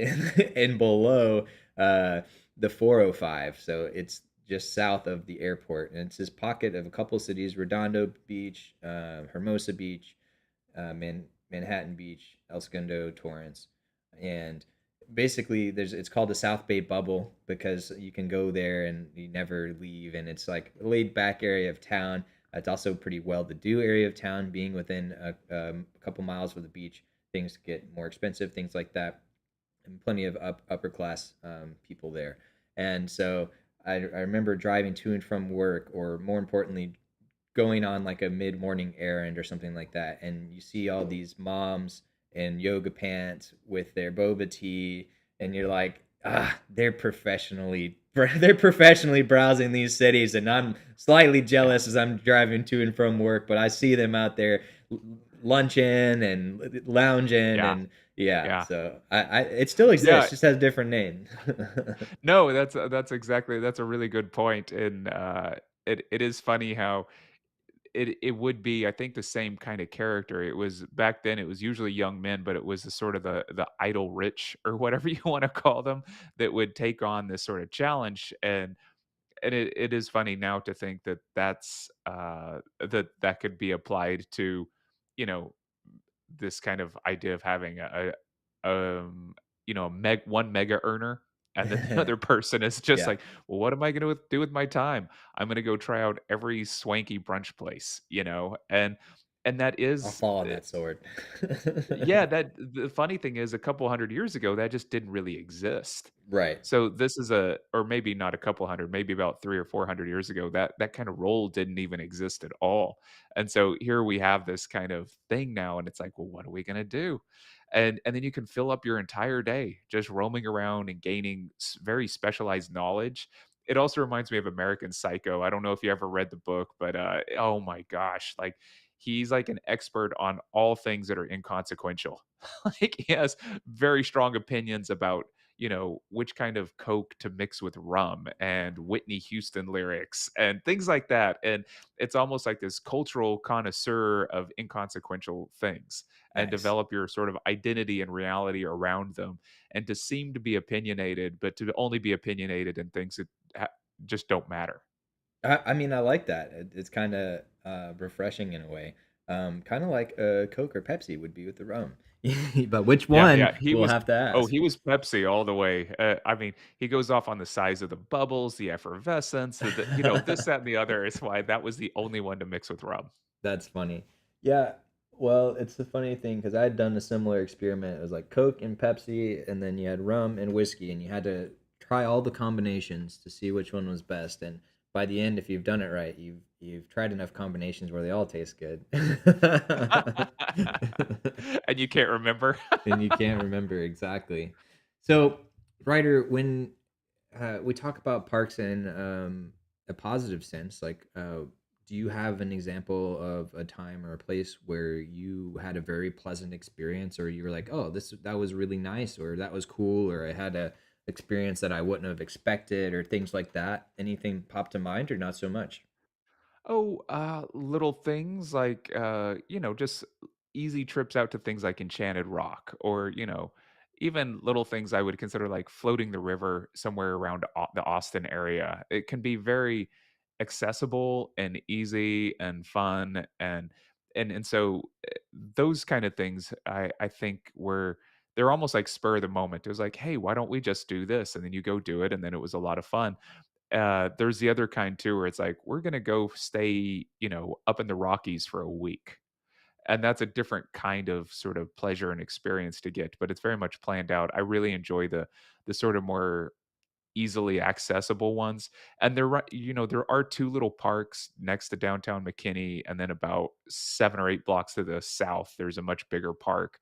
and below. The 405. So it's just south of the airport, and it's this pocket of a couple of cities: Redondo Beach, Hermosa Beach, Manhattan Beach, El Segundo, Torrance, and basically there's it's called the South Bay Bubble because you can go there and you never leave, and it's like a laid back area of town. It's also a pretty well to do area of town, being within a couple miles of the beach. Things get more expensive, things like that, and plenty of upper class people there. And so I remember driving to and from work, or more importantly, going on like a mid morning errand or something like that. And you see all these moms in yoga pants with their boba tea, and you're like, they're professionally browsing these cities, and I'm slightly Yeah, jealous as I'm driving to and from work, but I see them out there lunching and lounging, yeah, and yeah, yeah, so I it still yeah. exists, just has a different name. No, that's a really good point, and it is funny how it would be, I think, the same kind of character. It was back then. It was usually young men, but it was the sort of the idle rich or whatever you want to call them that would take on this sort of challenge, and and it is funny now to think that that could be applied to, you know, this kind of idea of having a one mega earner, and then the other person is just Yeah, like, "Well, what am I gonna do with my time? I'm gonna go try out every swanky brunch place," and that I'll is fall on that sword. yeah, that the funny thing is a couple 100 years ago, that just didn't really exist. Right. So this is or maybe not a couple 100, maybe about 3 or 400 years ago, that kind of role didn't even exist at all. And so here we have this kind of thing now, and it's like, "Well, what are we gonna do?" And then you can fill up your entire day just roaming around and gaining very specialized knowledge. It also reminds me of American Psycho. I don't know if you ever read the book, but oh my gosh, like he's like an expert on all things that are inconsequential. Like he has very strong opinions about, which kind of Coke to mix with rum and Whitney Houston lyrics and things like that. And it's almost like this cultural connoisseur of inconsequential things, and Nice. develop your sort of identity and reality around them, and to seem to be opinionated, but to only be opinionated in things that just don't matter. I mean, I like that. It's kinda, refreshing in a way, kinda like, Coke or Pepsi would be with the rum. But which Yeah, yeah, one, we'll have to ask. he was Pepsi all the way. I mean, he goes off on the size of the bubbles, the effervescence, this, that, and the other is why that was the only one to mix with rum. That's funny. Yeah, well, it's a funny thing because I had done a similar experiment. It was like Coke and Pepsi, and then you had rum and whiskey, and you had to try all the combinations to see which one was best. And by the end, if you've done it right, you've tried enough combinations where they all taste good. And you can't remember? And you can't remember exactly. So, Ryder, when we talk about parks in a positive sense, like, do you have an example of a time or a place where you had a very pleasant experience, or you were like, "Oh, that was really nice," or "That was cool," or "I had a experience that I wouldn't have expected," or things like that? Anything pop to mind, or not so much? Oh, little things like, just easy trips out to things like Enchanted Rock, or, even little things I would consider like floating the river somewhere around the Austin area. It can be very accessible and easy and fun, and so those kind of things I think they're almost like spur of the moment. It was like, "Hey, why don't we just do this?" And then you go do it, and then it was a lot of fun. There's the other kind too, where it's like, we're gonna go stay, up in the Rockies for a week. And that's a different kind of sort of pleasure and experience to get, but it's very much planned out. I really enjoy the sort of more easily accessible ones. And there are two little parks next to downtown McKinney, and then about 7 or 8 blocks to the south, there's a much bigger park.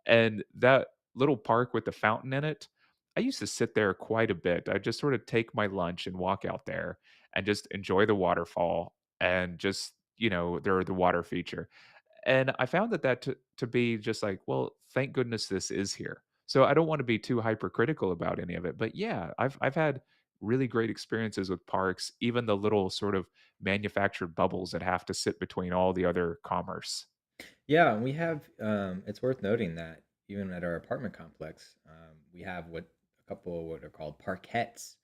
And that little park with the fountain in it, I used to sit there quite a bit. I just sort of take my lunch and walk out there and just enjoy the waterfall, and just, the water feature. And I found that to be just like, well, thank goodness this is here. So I don't want to be too hypercritical about any of it, but yeah, I've had really great experiences with parks, even the little sort of manufactured bubbles that have to sit between all the other commerce. Yeah, and we have, it's worth noting that even at our apartment complex, we have a couple of what are called parkettes,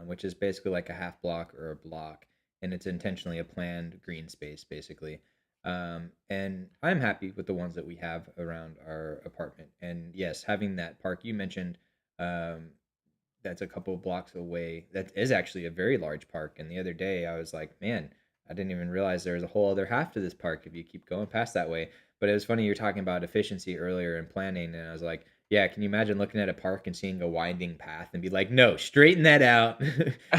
which is basically like a half block or a block, and it's intentionally a planned green space, basically. And I'm happy with the ones that we have around our apartment. And yes, having that park you mentioned, um, that's a couple of blocks away. That is actually a very large park. And the other day I was like, man, I didn't even realize there was a whole other half to this park if you keep going past that way. But it was funny you're talking about efficiency earlier and planning, and I was like, yeah, can you imagine looking at a park and seeing a winding path and be like, no, straighten that out.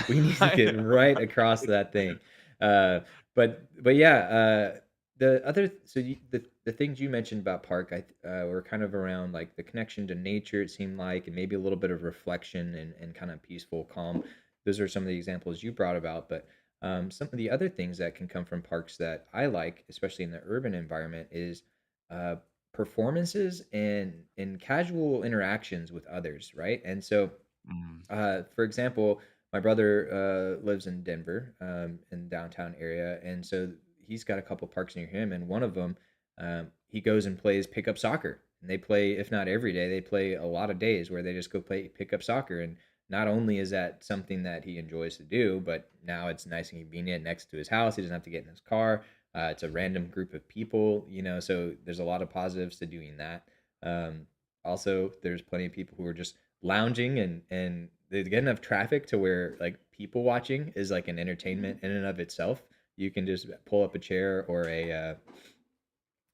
We need to I get right across that thing. Uh, but yeah, the other so the things you mentioned about park, were kind of around like the connection to nature. It seemed like, and maybe a little bit of reflection and kind of peaceful calm. Those are some of the examples you brought about, but some of the other things that can come from parks that I like, especially in the urban environment, is uh, performances and casual interactions with others, right? And so, Mm. for example, my brother lives in Denver, in the downtown area, and so he's got a couple parks near him, and one of them, he goes and plays pickup soccer. And they play, if not every day, they play a lot of days where they just go play pickup soccer. And not only is that something that he enjoys to do, but now it's nice and convenient next to his house. He doesn't have to get in his car. It's a random group of people, so there's a lot of positives to doing that. Um, Also, there's plenty of people who are just lounging and they get enough traffic to where like people watching is like an entertainment in and of itself. You can just pull up a chair or a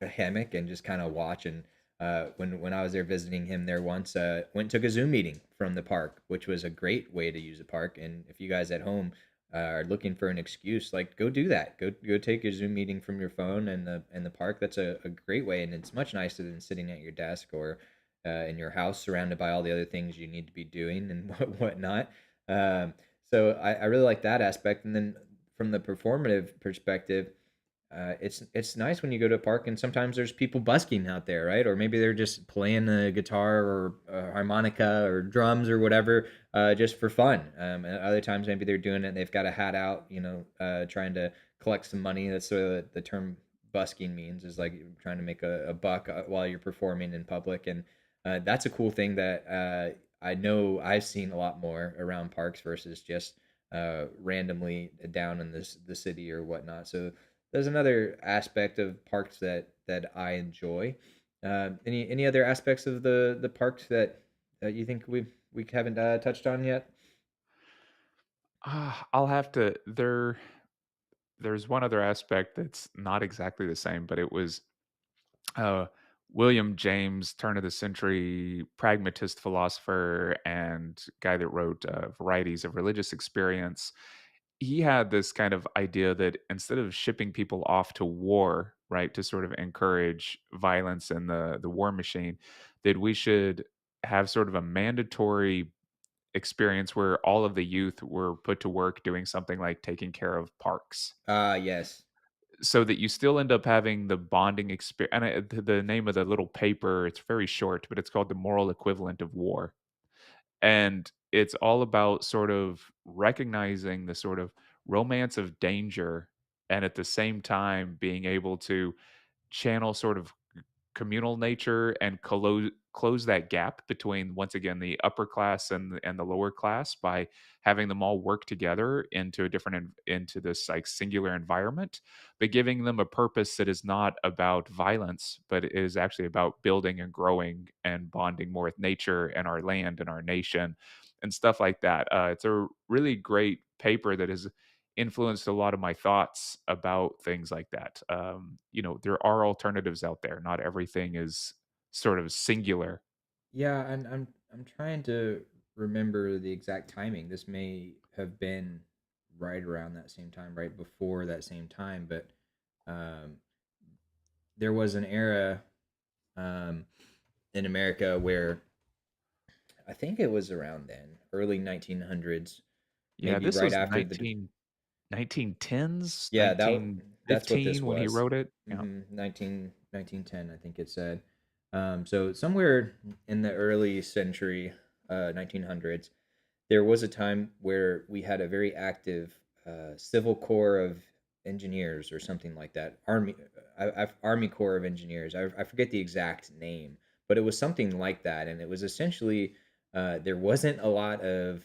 hammock and just kind of watch. And when I was there visiting him there once, went and took a Zoom meeting from the park, which was a great way to use a park. And if you guys at home are looking for an excuse, like go do that. Go take your Zoom meeting from your phone and the park. That's a great way, and it's much nicer than sitting at your desk or in your house surrounded by all the other things you need to be doing and whatnot. So I really like that aspect. And then from the performative perspective, it's nice when you go to a park and sometimes there's people busking out there, right? Or maybe they're just playing a guitar or a harmonica or drums or whatever, just for fun. And other times maybe they're doing it. They've got a hat out, trying to collect some money. That's sort of the term busking means, is like you're trying to make a buck while you're performing in public. And that's a cool thing that I know I've seen a lot more around parks versus just randomly down in the city or whatnot. So there's another aspect of parks that I enjoy. Any other aspects of the parks that you think we haven't touched on yet? I'll have to there's one other aspect that's not exactly the same, but it was, uh, William James, turn of the century pragmatist philosopher and guy that wrote, Varieties of Religious Experience. He had this kind of idea that instead of shipping people off to war, right, to sort of encourage violence and the war machine, that we should have sort of a mandatory experience where all of the youth were put to work doing something like taking care of parks, Ah, yes. so that you still end up having the bonding experience. And the name of the little paper, it's very short, but it's called The Moral Equivalent of War. And it's all about sort of recognizing the sort of romance of danger, and at the same time being able to channel sort of communal nature and close that gap between, once again, the upper class and the lower class by having them all work together into a different into this like singular environment, but giving them a purpose that is not about violence, but is actually about building and growing and bonding more with nature and our land and our nation and stuff like that. It's a really great paper that has influenced a lot of my thoughts about things like that. There are alternatives out there. Not everything is sort of singular. Yeah, and I'm trying to remember the exact timing. This may have been right around that same time, right before that same time, but um, there was an era um, in America where I think it was around then, early 1900s, Yeah, maybe this right was after 1910s, yeah, that's what this 1915 when he was. wrote it. Yeah. 1910, I think it said. So somewhere in the early century, 1900s, there was a time where we had a very active civil corps of engineers or something like that. Army Corps of Engineers. I forget the exact name, but it was something like that, and it was essentially there wasn't a lot of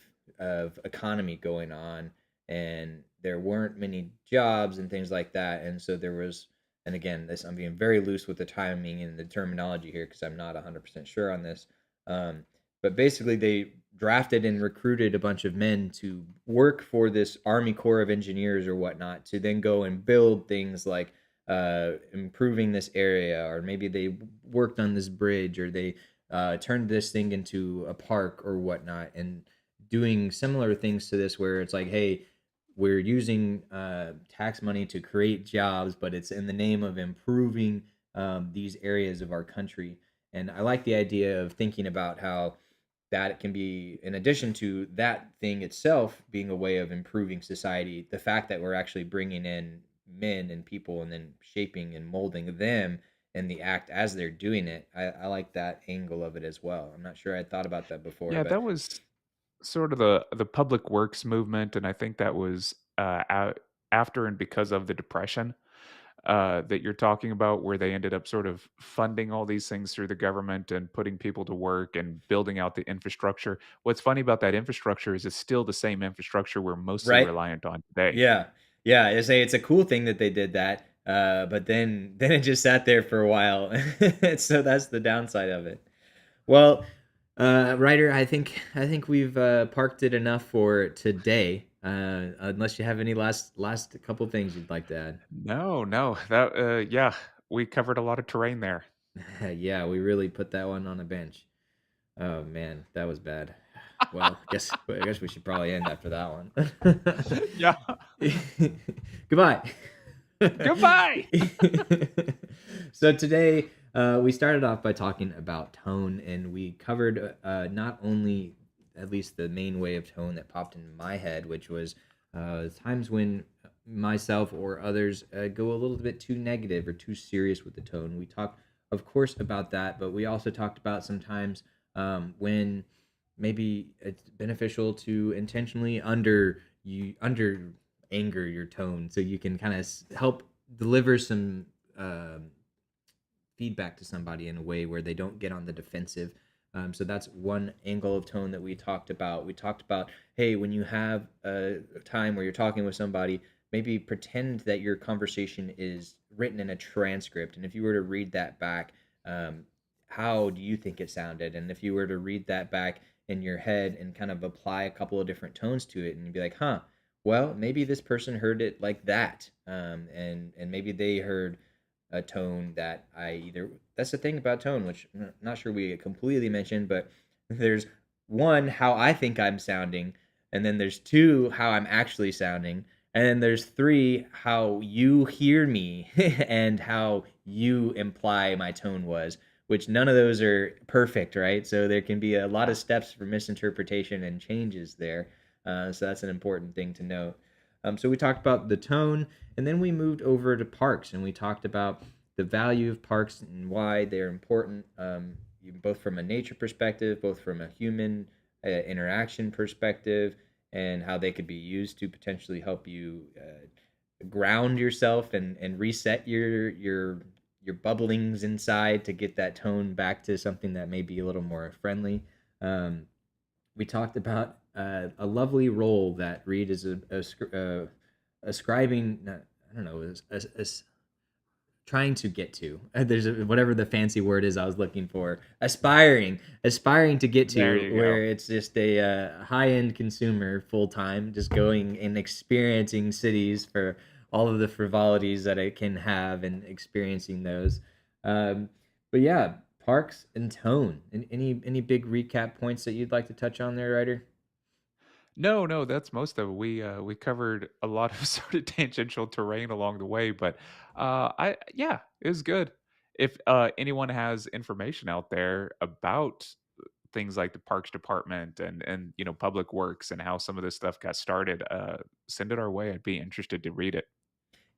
economy going on, and there weren't many jobs and things like that, and so there was. And again, this I'm being very loose with the timing and the terminology here because I'm not 100% sure on this. Um, but basically, they drafted and recruited a bunch of men to work for this Army Corps of Engineers or whatnot to then go and build things like improving this area, or maybe they worked on this bridge, or they turned this thing into a park or whatnot, and doing similar things to this, where it's like, hey, we're using tax money to create jobs, but it's in the name of improving these areas of our country. And I like the idea of thinking about how that can be, in addition to that thing itself being a way of improving society, the fact that we're actually bringing in men and people and then shaping and molding them in the act as they're doing it. I like that angle of it as well. I'm not sure I'd thought about that before, Yeah, but that was sort of the public works movement, and I think that was, after and because of the Depression. that you're talking about, where they ended up sort of funding all these things through the government and putting people to work and building out the infrastructure. What's funny about that infrastructure is it's still the same infrastructure we're mostly Right? reliant on today. Yeah. Yeah, I say it's a cool thing that they did that, but then it just sat there for a while. So that's the downside of it. Well, Ryder, I think we've parked it enough for today. Unless you have any last couple things you'd like to No, no, that yeah, we covered a lot of terrain there. add. Yeah, we really put that one on a bench. Oh man, that was bad. Well, I guess we should probably end after that one. Yeah. Goodbye. Goodbye. So today, we started off by talking about tone, and we covered not only at least the main way of tone that popped into my head, which was times when myself or others go a little bit too negative or too serious with the tone. We talked, of course, about that, but we also talked about sometimes when maybe it's beneficial to intentionally under anger your tone so you can kind of help deliver some feedback to somebody in a way where they don't get on the defensive. So that's one angle of tone that we talked about. We talked about, hey, when you have a time where you're talking with somebody, maybe pretend that your conversation is written in a transcript. And if you were to read that back, how do you think it sounded? And if you were to read that back in your head and kind of apply a couple of different tones to it, and you'd be like, huh, well, maybe this person heard it like that. And maybe they heard a tone that I either that's the thing about tone, which I'm not sure we completely mentioned, but there's one, how I think I'm sounding, and then there's two, how I'm actually sounding, and then there's three, how you hear me and how you imply my tone was, which none of those are perfect, right? So there can be a lot of steps for misinterpretation and changes there. So that's an important thing to note. So we talked about the tone, and then we moved over to parks, and we talked about the value of parks and why they're important, both from a nature perspective, both from a human interaction perspective, and how they could be used to potentially help you ground yourself and reset your bubblings inside to get that tone back to something that may be a little more friendly. We talked about a lovely role that Reed is ascribing. I don't know, trying to get to. Whatever the fancy word is I was looking for. Aspiring to get There to you go. where it's just a high end consumer full time, just going and experiencing cities for all of the frivolities that it can have and experiencing those. Um, but yeah, parks and tone. And any big recap points that you'd like to touch on there, Ryder? No, no, that's most of it. We covered a lot of sort of tangential terrain along the way, but I yeah, it was good. If anyone has information out there about things like the parks department and public works and how some of this stuff got started, send it our way. I'd be interested to read it.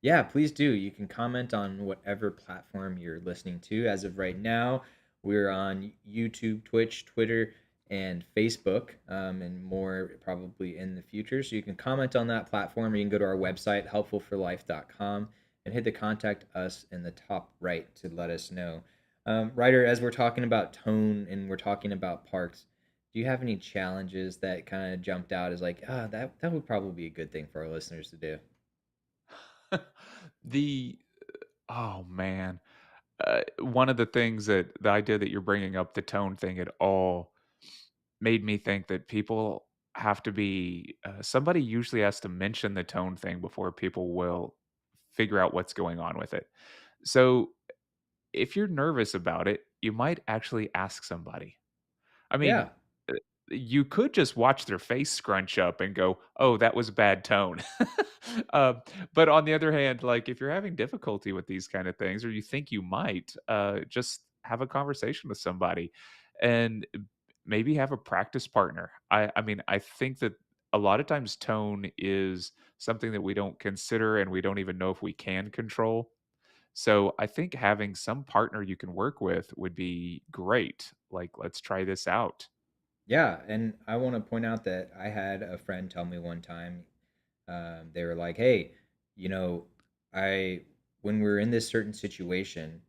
Yeah, please do. You can comment on whatever platform you're listening to. As of right now, we're on YouTube, Twitch, Twitter, and Facebook, and more probably in the future. So you can comment on that platform, or you can go to our website, helpfulforlife.com, and hit the contact us in the top right to let us know. Ryder, as we're talking about tone and we're talking about parks, do you have any challenges that kind of jumped out as like, that would probably be a good thing for our listeners to do? the oh man, one of the things that the idea that you're bringing up, the tone thing, it all made me think that people have to be somebody usually has to mention the tone thing before people will figure out what's going on with it. So if you're nervous about it, you might actually ask somebody. I mean, Yeah. uh, you could just watch their face scrunch up and go, "Oh, that was bad tone." uh, but on the other hand, like if you're having difficulty with these kind of things, or you think you might, just have a conversation with somebody, and maybe have a practice partner. I mean, I think that a lot of times tone is something that we don't consider and we don't even know if we can control. So I think having some partner you can work with would be great. Like, let's try this out. Yeah, and I want to point out that I had a friend tell me one time, they were like, "Hey, you know, I when we're in this certain situation,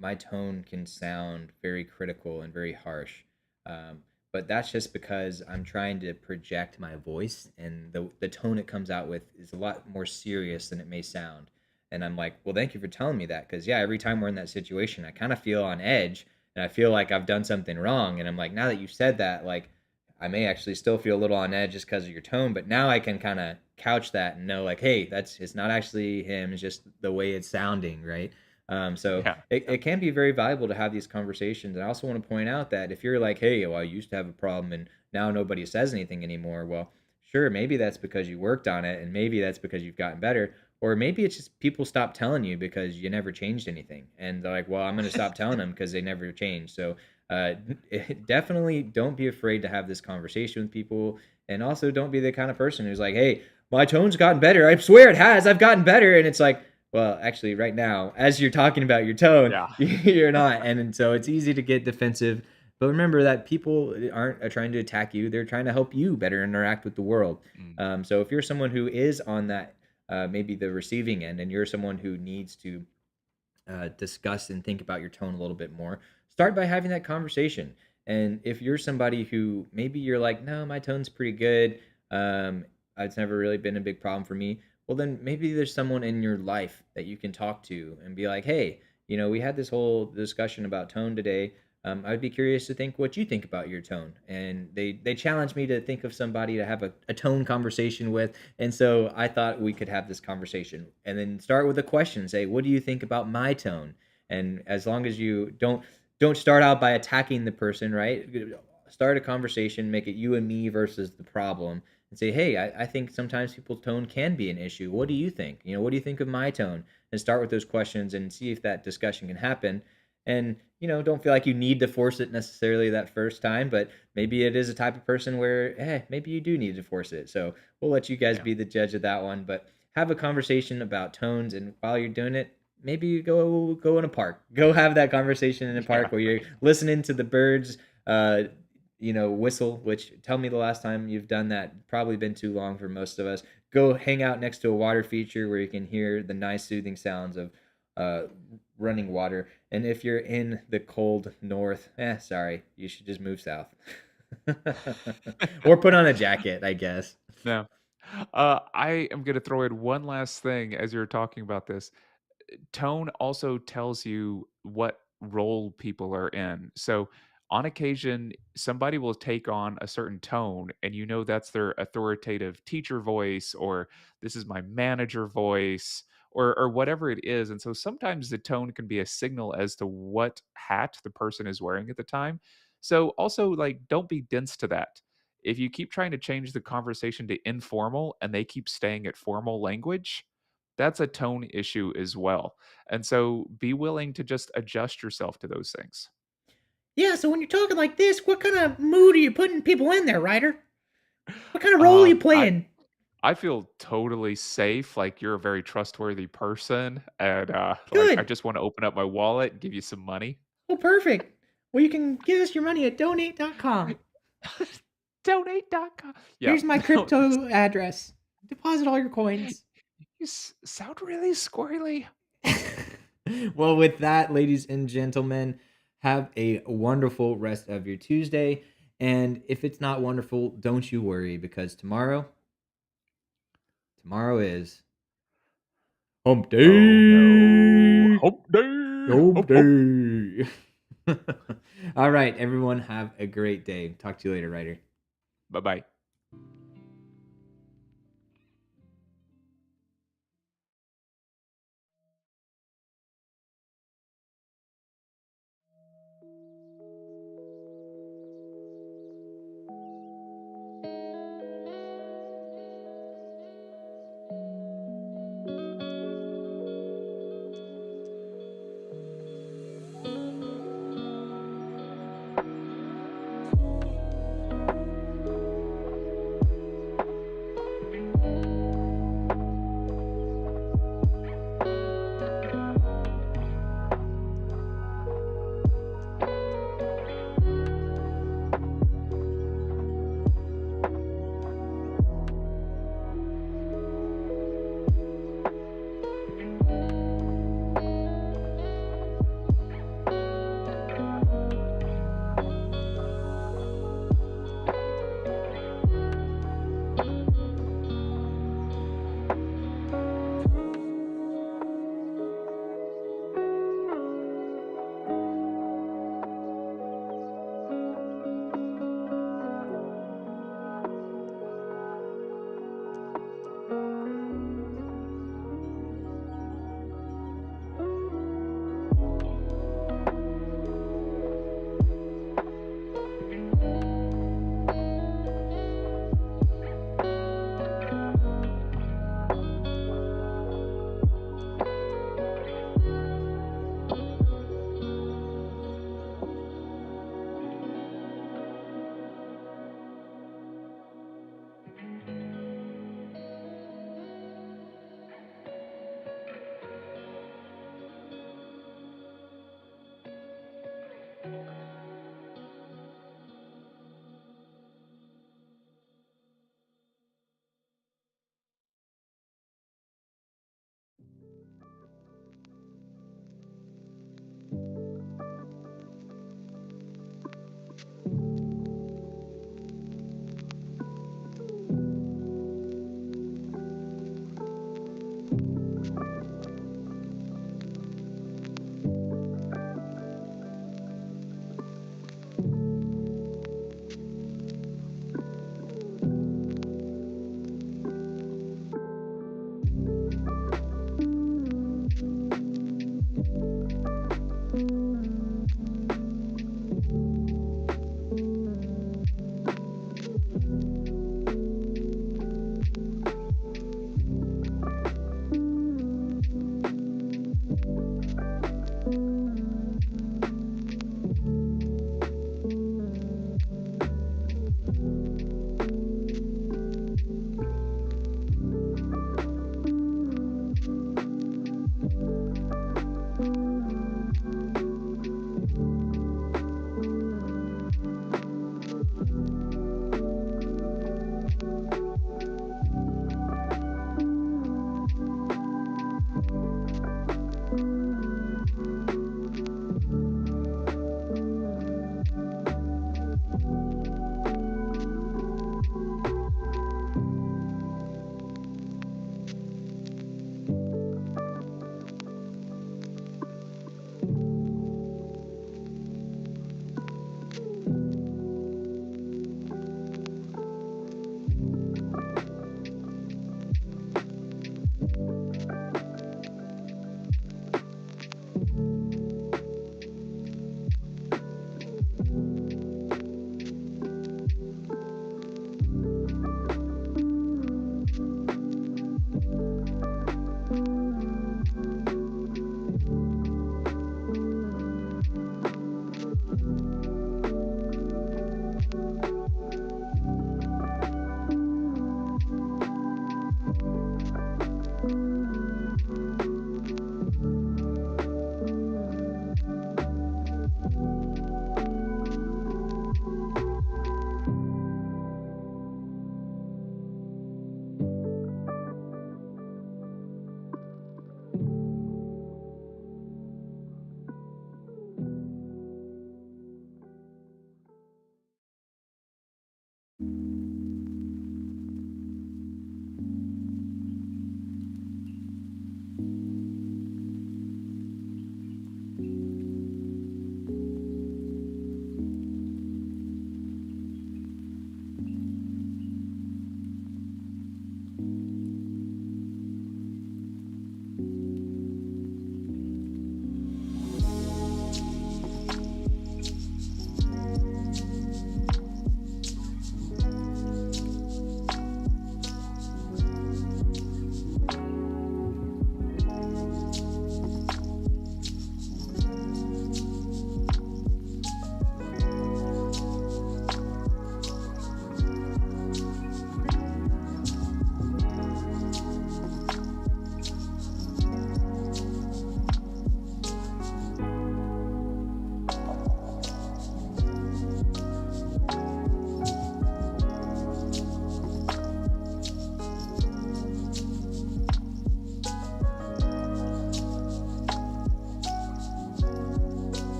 my tone can sound very critical and very harsh. Um, but that's just because I'm trying to project my voice, and the tone it comes out with is a lot more serious than it may sound. And I'm like, well, thank you for telling me that, because yeah, every time we're in that situation, I kind of feel on edge, and I feel like I've done something wrong. And I'm like, now that you said that, like, I may actually still feel a little on edge just because of your tone, but now I can kind of couch that and know, like, hey, that's it's not actually him, it's just the way it's sounding, right? So Yeah. it can be very valuable to have these conversations. And I also want to point out that if you're like, hey, well, I used to have a problem and now nobody says anything anymore, well, sure, maybe that's because you worked on it, and maybe that's because you've gotten better. Or maybe it's just people stop telling you because you never changed anything. And they're like, well, I'm going to stop telling them because they never changed. So uh, definitely don't be afraid to have this conversation with people. And also don't be the kind of person who's like, hey, my tone's gotten better. I swear it has. I've gotten better. And it's like, well, actually, right now, as you're talking about your tone, Yeah. you're not. And so it's easy to get defensive. But remember that people aren't trying to attack you. They're trying to help you better interact with the world. Mm. So if you're someone who is on that, maybe the receiving end, and you're someone who needs to discuss and think about your tone a little bit more, start by having that conversation. And if you're somebody who maybe you're like, no, my tone's pretty good, um, it's never really been a big problem for me. Well, then maybe there's someone in your life that you can talk to and be like, hey, we had this whole discussion about tone today. I'd be curious to think what you think about your tone. And they challenged me to think of somebody to have a tone conversation with, and so I thought we could have this conversation and then start with a question. Say, what do you think about my tone? And as long as you don't start out by attacking the person, right? Start a conversation, make it you and me versus the problem, and say, hey, I think sometimes people's tone can be an issue. What do you think? What do you think of my tone? And start with those questions and see if that discussion can happen. And don't feel like you need to force it necessarily that first time, but maybe it is a type of person where, maybe you do need to force it. So we'll let you guys Yeah. be the judge of that one. But have a conversation about tones, and while you're doing it, maybe you go in a park. Go have that conversation in a Yeah. park where you're listening to the birds, uh, whistle. Which, tell me the last time you've done that. Probably been too long for most of us. Go hang out next to a water feature where you can hear the nice soothing sounds of uh, running water. And if you're in the cold north, sorry, you should just move south. Or put on a jacket, I guess. No. I am gonna throw in one last thing as you're talking about this. Tone also tells you what role people are in. So, on occasion, somebody will take on a certain tone, and that's their authoritative teacher voice, or this is my manager voice, or whatever it is. And so, sometimes the tone can be a signal as to what hat the person is wearing at the time. So, also, like, don't be dense to that. If you keep trying to change the conversation to informal and they keep staying at formal language, that's a tone issue as well. And so be willing to just adjust yourself to those things. Yeah, so when you're talking like this, what kind of mood are you putting people in there, Ryder? What kind of role are you Um, I playing? I feel totally safe, like you're a very trustworthy person, and, like, I Good. just wanna open up my wallet and give you some money. Well, perfect. Well, you can give us your money at donate.com. Donate.com. Yeah. Here's my No, it's crypto address. Deposit all your coins. you sound really squirrely. Well, with that, ladies and gentlemen, have a wonderful rest of your Tuesday. And if it's not wonderful, don't you worry, because tomorrow is hump Oh, no. day. Hump day. Hump Hump, hump. day. All right, everyone, have a great day. Talk to you later, Ryder. Bye-bye.